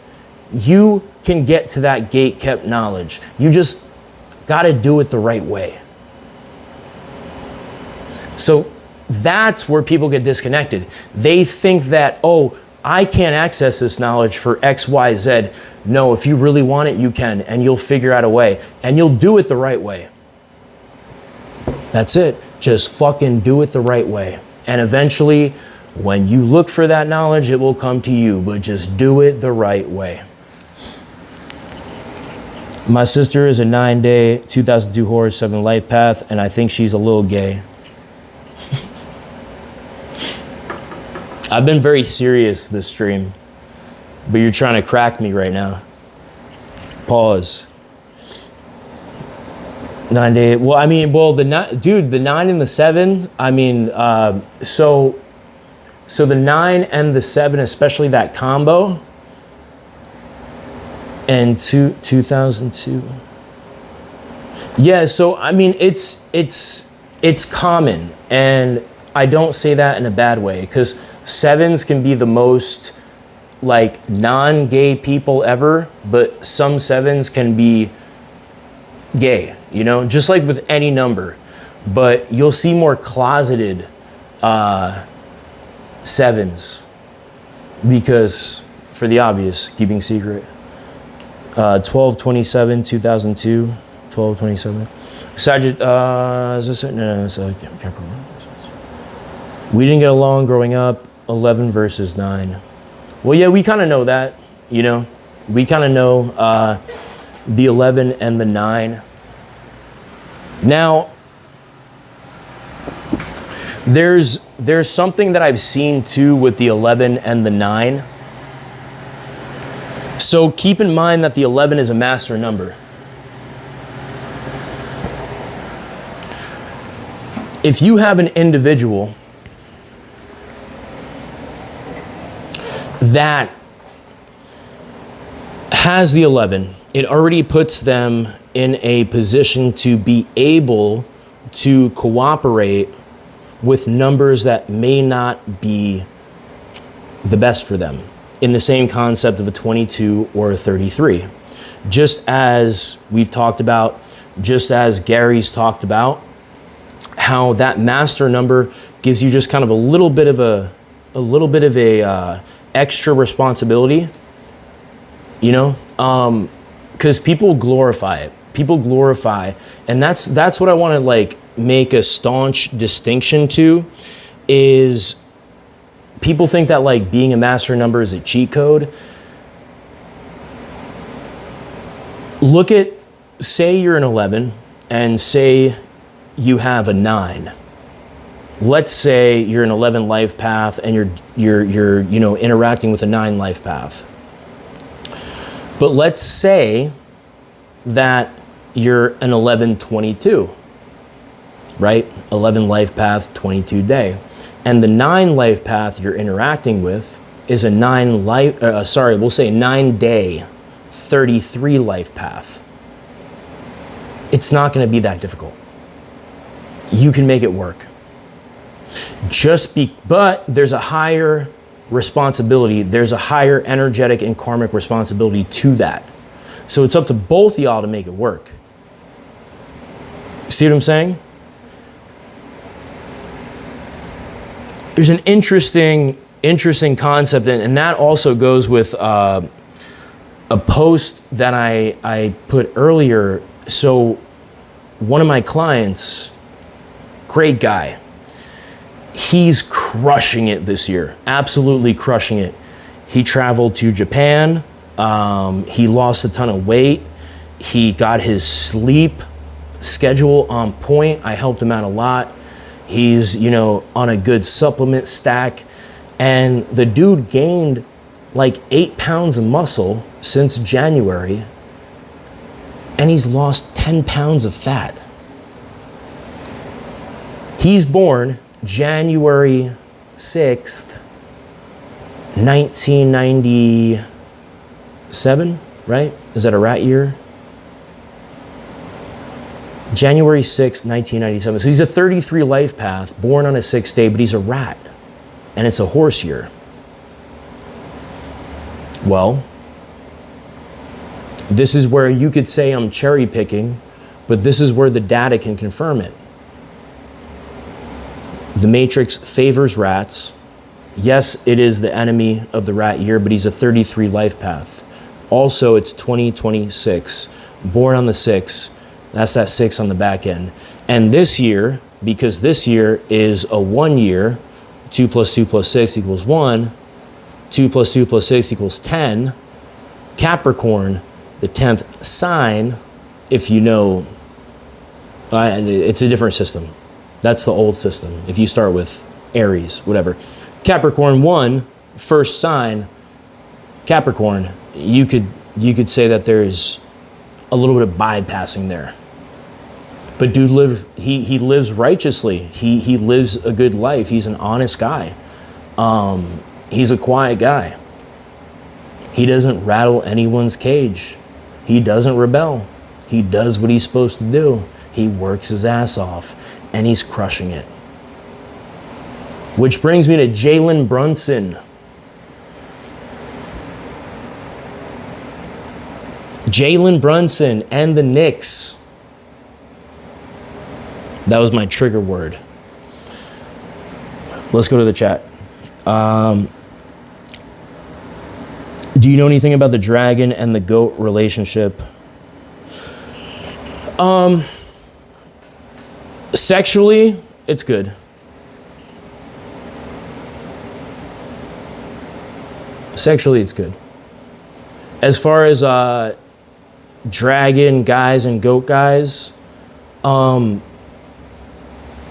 you can get to that gate kept knowledge. You just got to do it the right way. So that's where people get disconnected. They think that, oh, I can't access this knowledge for X, Y, Z. No, if you really want it, you can, and you'll figure out a way, and you'll do it the right way. That's it. Just fucking do it the right way. And eventually, when you look for that knowledge, it will come to you, but just do it the right way. My sister is a 9-day, 2002 horse, 7 life path, and I think she's a little gay. I've been very serious this stream, but you're trying to crack me right now. Pause. 9-day. Well, I mean, well, the 9 and the 7. I mean, so the 9 and the 7, especially that combo. And 2002. Yeah. So I mean, it's common, and I don't say that in a bad way, because 7s can be the most like non-gay people ever, but some 7s can be gay, you know, just like with any number. But you'll see more closeted 7s, because for the obvious, keeping secret. 12/27, 2002, 12/27. Is this it? No, it's like Capricorn. We didn't get along growing up. 11 versus 9. Well, yeah, we kind of know that, you know. We kind of know the 11 and the 9. Now, there's something that I've seen too with the 11 and the 9. So keep in mind that the 11 is a master number. If you have an individual that has the 11, it already puts them in a position to be able to cooperate with numbers that may not be the best for them, in the same concept of a 22 or a 33. Just as we've talked about, just as Gary's talked about, how that master number gives you just kind of a little bit of a extra responsibility, you know, because people glorify it. People glorify, and that's what I want to like make a staunch distinction to, is people think that like being a master number is a cheat code. Look at, say you're an 11 and say you have a 9. Let's say you're an 11 life path and you're you know, interacting with a 9 life path. But let's say that you're an 11/22, right? 11 life path, 22 day. And the 9 life path you're interacting with is a 9-day, 33 life path. It's not going to be that difficult. You can make it work. But there's a higher responsibility. There's a higher energetic and karmic responsibility to that. So it's up to both y'all to make it work. See what I'm saying? There's an interesting concept, and that also goes with a post that I put earlier. So one of my clients, great guy, he's crushing it this year, absolutely crushing it. He traveled to Japan, he lost a ton of weight, he got his sleep schedule on point. I helped him out a lot. He's, you know, on a good supplement stack, and the dude gained like 8 pounds of muscle since January, and he's lost 10 pounds of fat. He's born January 6th, 1997. right? Is that a rat year? January 6th, 1997. So he's a 33 life path, born on a 6th day, but he's a rat. And it's a horse year. Well, this is where you could say I'm cherry picking, but this is where the data can confirm it. The matrix favors rats. Yes, it is the enemy of the rat year, but he's a 33 life path. Also, it's 2026, born on the 6th. That's that 6 on the back end. And this year, because this year is a 1 year, 2 plus 2 plus 6 equals 1, 2 plus 2 plus 6 equals 10. Capricorn, the 10th sign, if you know, it's a different system. That's the old system. If you start with Aries, whatever. Capricorn 1, first sign, Capricorn, you could say that there's a little bit of bypassing there. But dude he lives righteously. He lives a good life. He's an honest guy. He's a quiet guy. He doesn't rattle anyone's cage. He doesn't rebel. He does what he's supposed to do. He works his ass off, and he's crushing it. Which brings me to Jalen Brunson. Jalen Brunson and the Knicks. That was my trigger word. Let's go to the chat. Do you know anything about the dragon and the goat relationship? Sexually, it's good. Sexually, it's good. As far as dragon guys and goat guys,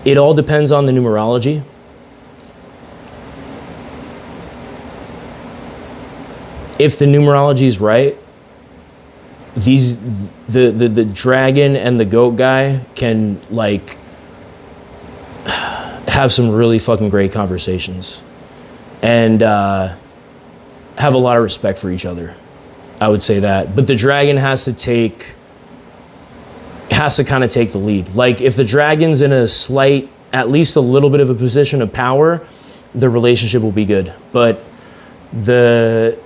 it all depends on the numerology. If the numerology is right, the dragon and the goat guy can like have some really fucking great conversations and have a lot of respect for each other. I would say that. But the dragon has to kind of take the lead. Like if the dragon's in a slight, at least a little bit of a position of power, the relationship will be good. But the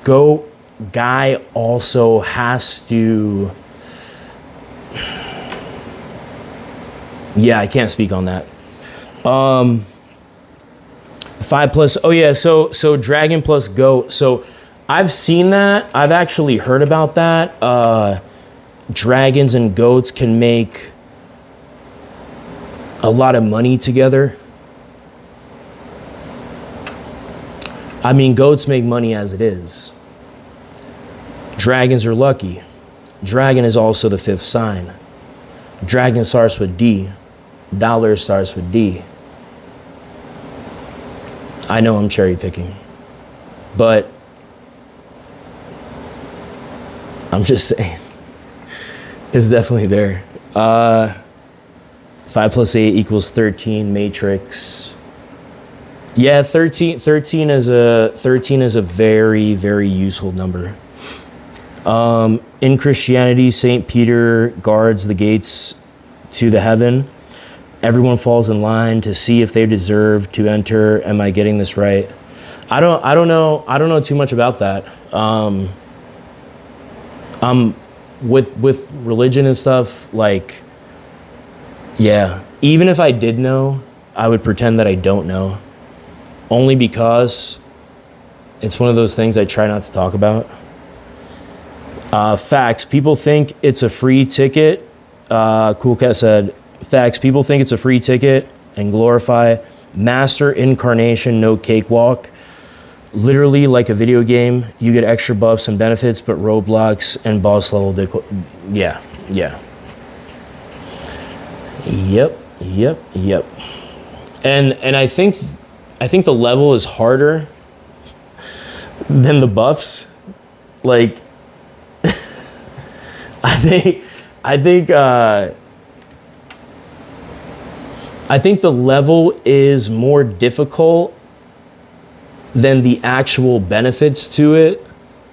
goat guy also has to, yeah, I can't speak on that. 5 plus, oh yeah, so dragon plus goat. So I've seen that. I've actually heard about that. Dragons and goats can make a lot of money together. I mean, goats make money as it is. Dragons are lucky. Dragon is also the 5th sign. Dragon starts with D. Dollar starts with D. I know I'm cherry picking, but I'm just saying, it's definitely there. 5 plus 8 equals 13, matrix. Yeah, 13 is a very, very useful number. In Christianity, St. Peter guards the gates to the heaven. Everyone falls in line to see if they deserve to enter. Am I getting this right? I don't know too much about that. With religion and stuff, like, yeah. Even if I did know, I would pretend that I don't know. Only because it's one of those things I try not to talk about. Facts. People think it's a free ticket. Cool Cat said, facts. People think it's a free ticket and glorify master incarnation, no cakewalk. Literally like a video game, you get extra buffs and benefits, but roadblocks and boss level. Yeah. Yep. And I think the level is harder than the buffs. Like, I think the level is more difficult than the actual benefits to it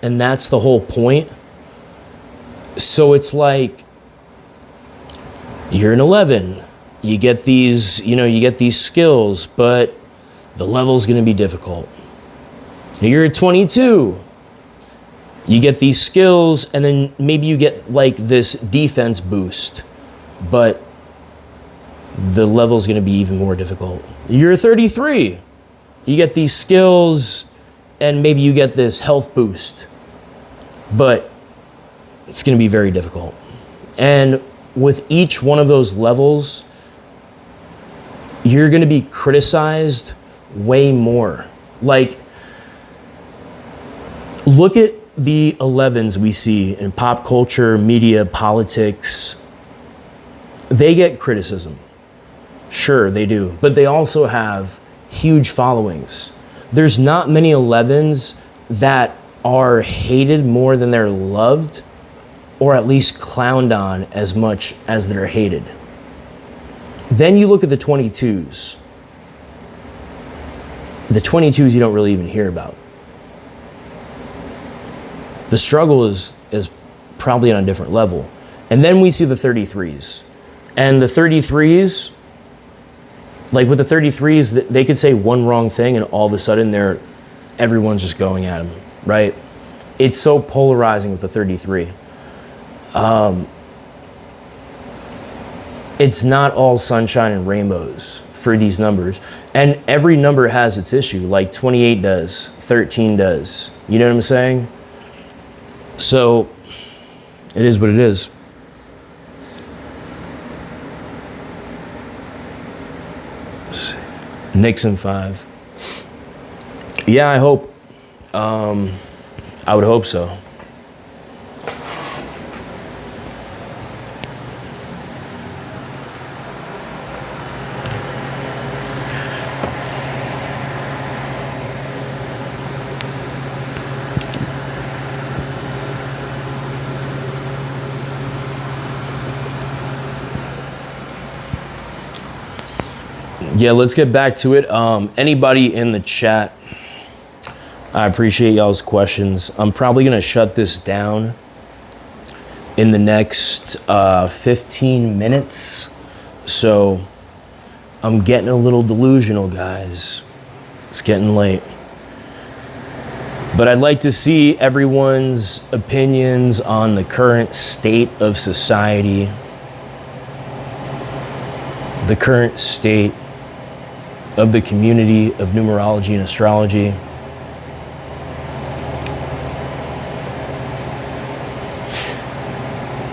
And that's the whole point. So it's like, you're an 11. You get these, you get these skills, but the level's going to be difficult. You're at 22. You get these skills, and then maybe you get like this defense boost, but the level's going to be even more difficult. You're 33. You get these skills, and maybe you get this health boost, but it's going to be very difficult. And with each one of those levels, you're going to be criticized way more. Like, look at the 11s we see in pop culture, media, politics. They get criticism. Sure, they do. But they also have huge followings. There's not many 11s that are hated more than they're loved, or at least clowned on as much as they're hated. Then you look at the 22s. The 22s you don't really even hear about. The struggle is probably on a different level. And then we see the 33s. And the 33s, like with the 33s, they could say one wrong thing and all of a sudden everyone's just going at them, right? It's so polarizing with the 33. It's not all sunshine and rainbows for these numbers. And every number has its issue, like 28 does, 13 does. You know what I'm saying? So it is what it is. Nixon 5. Yeah, I hope. I would hope so. Yeah, let's get back to it. Anybody in the chat, I appreciate y'all's questions. I'm probably going to shut this down in the next 15 minutes. So I'm getting a little delusional, guys. It's getting late. But I'd like to see everyone's opinions on the current state of society, the current state of the community of numerology and astrology.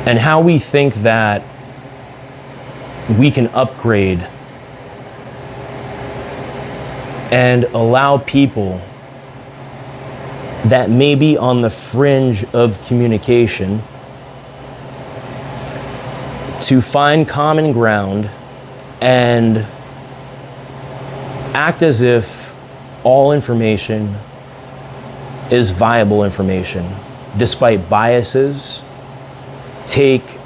And how we think that we can upgrade and allow people that may be on the fringe of communication to find common ground and act as if all information is viable information, despite biases. Take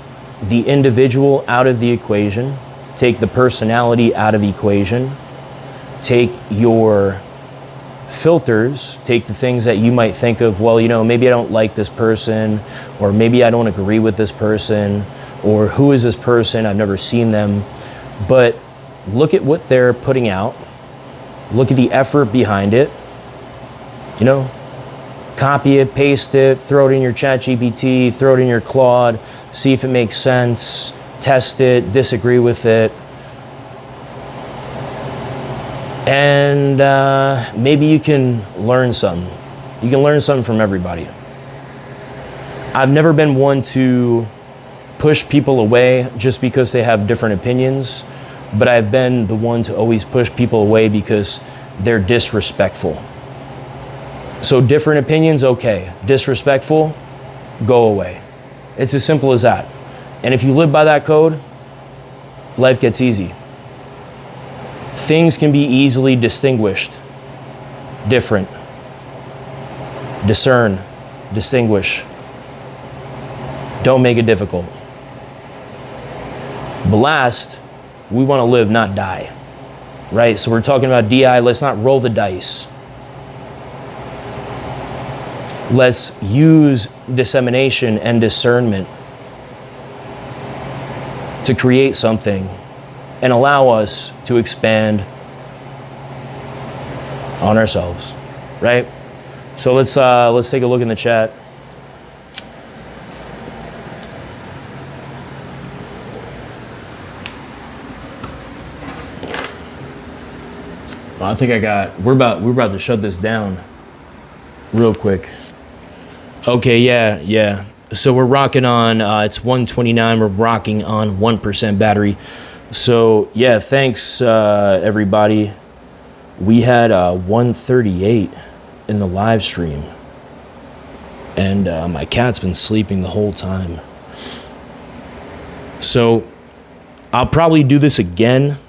the individual out of the equation, take the personality out of the equation, take your filters, take the things that you might think of, well, maybe I don't like this person, or maybe I don't agree with this person, or who is this person? I've never seen them. But look at what they're putting out. Look at the effort behind it. Copy it, paste it, throw it in your ChatGPT, throw it in your Claude, see if it makes sense, test it, disagree with it. And maybe you can learn something. You can learn something from everybody. I've never been one to push people away just because they have different opinions, but I've been the one to always push people away because they're disrespectful. So different opinions, okay. Disrespectful, go away. It's as simple as that. And if you live by that code, life gets easy. Things can be easily distinguished. Different. Discern. Distinguish. Don't make it difficult. But last, we want to live, not die. Right? So we're talking about DI. Let's not roll the dice. Let's use dissemination and discernment to create something and allow us to expand on ourselves, right? So let's take a look in the chat. I think we're about to shut this down real quick. Okay, yeah. So we're rocking on, it's 129, we're rocking on 1% battery. So yeah, thanks everybody. We had 138 in the live stream. And my cat's been sleeping the whole time. So I'll probably do this again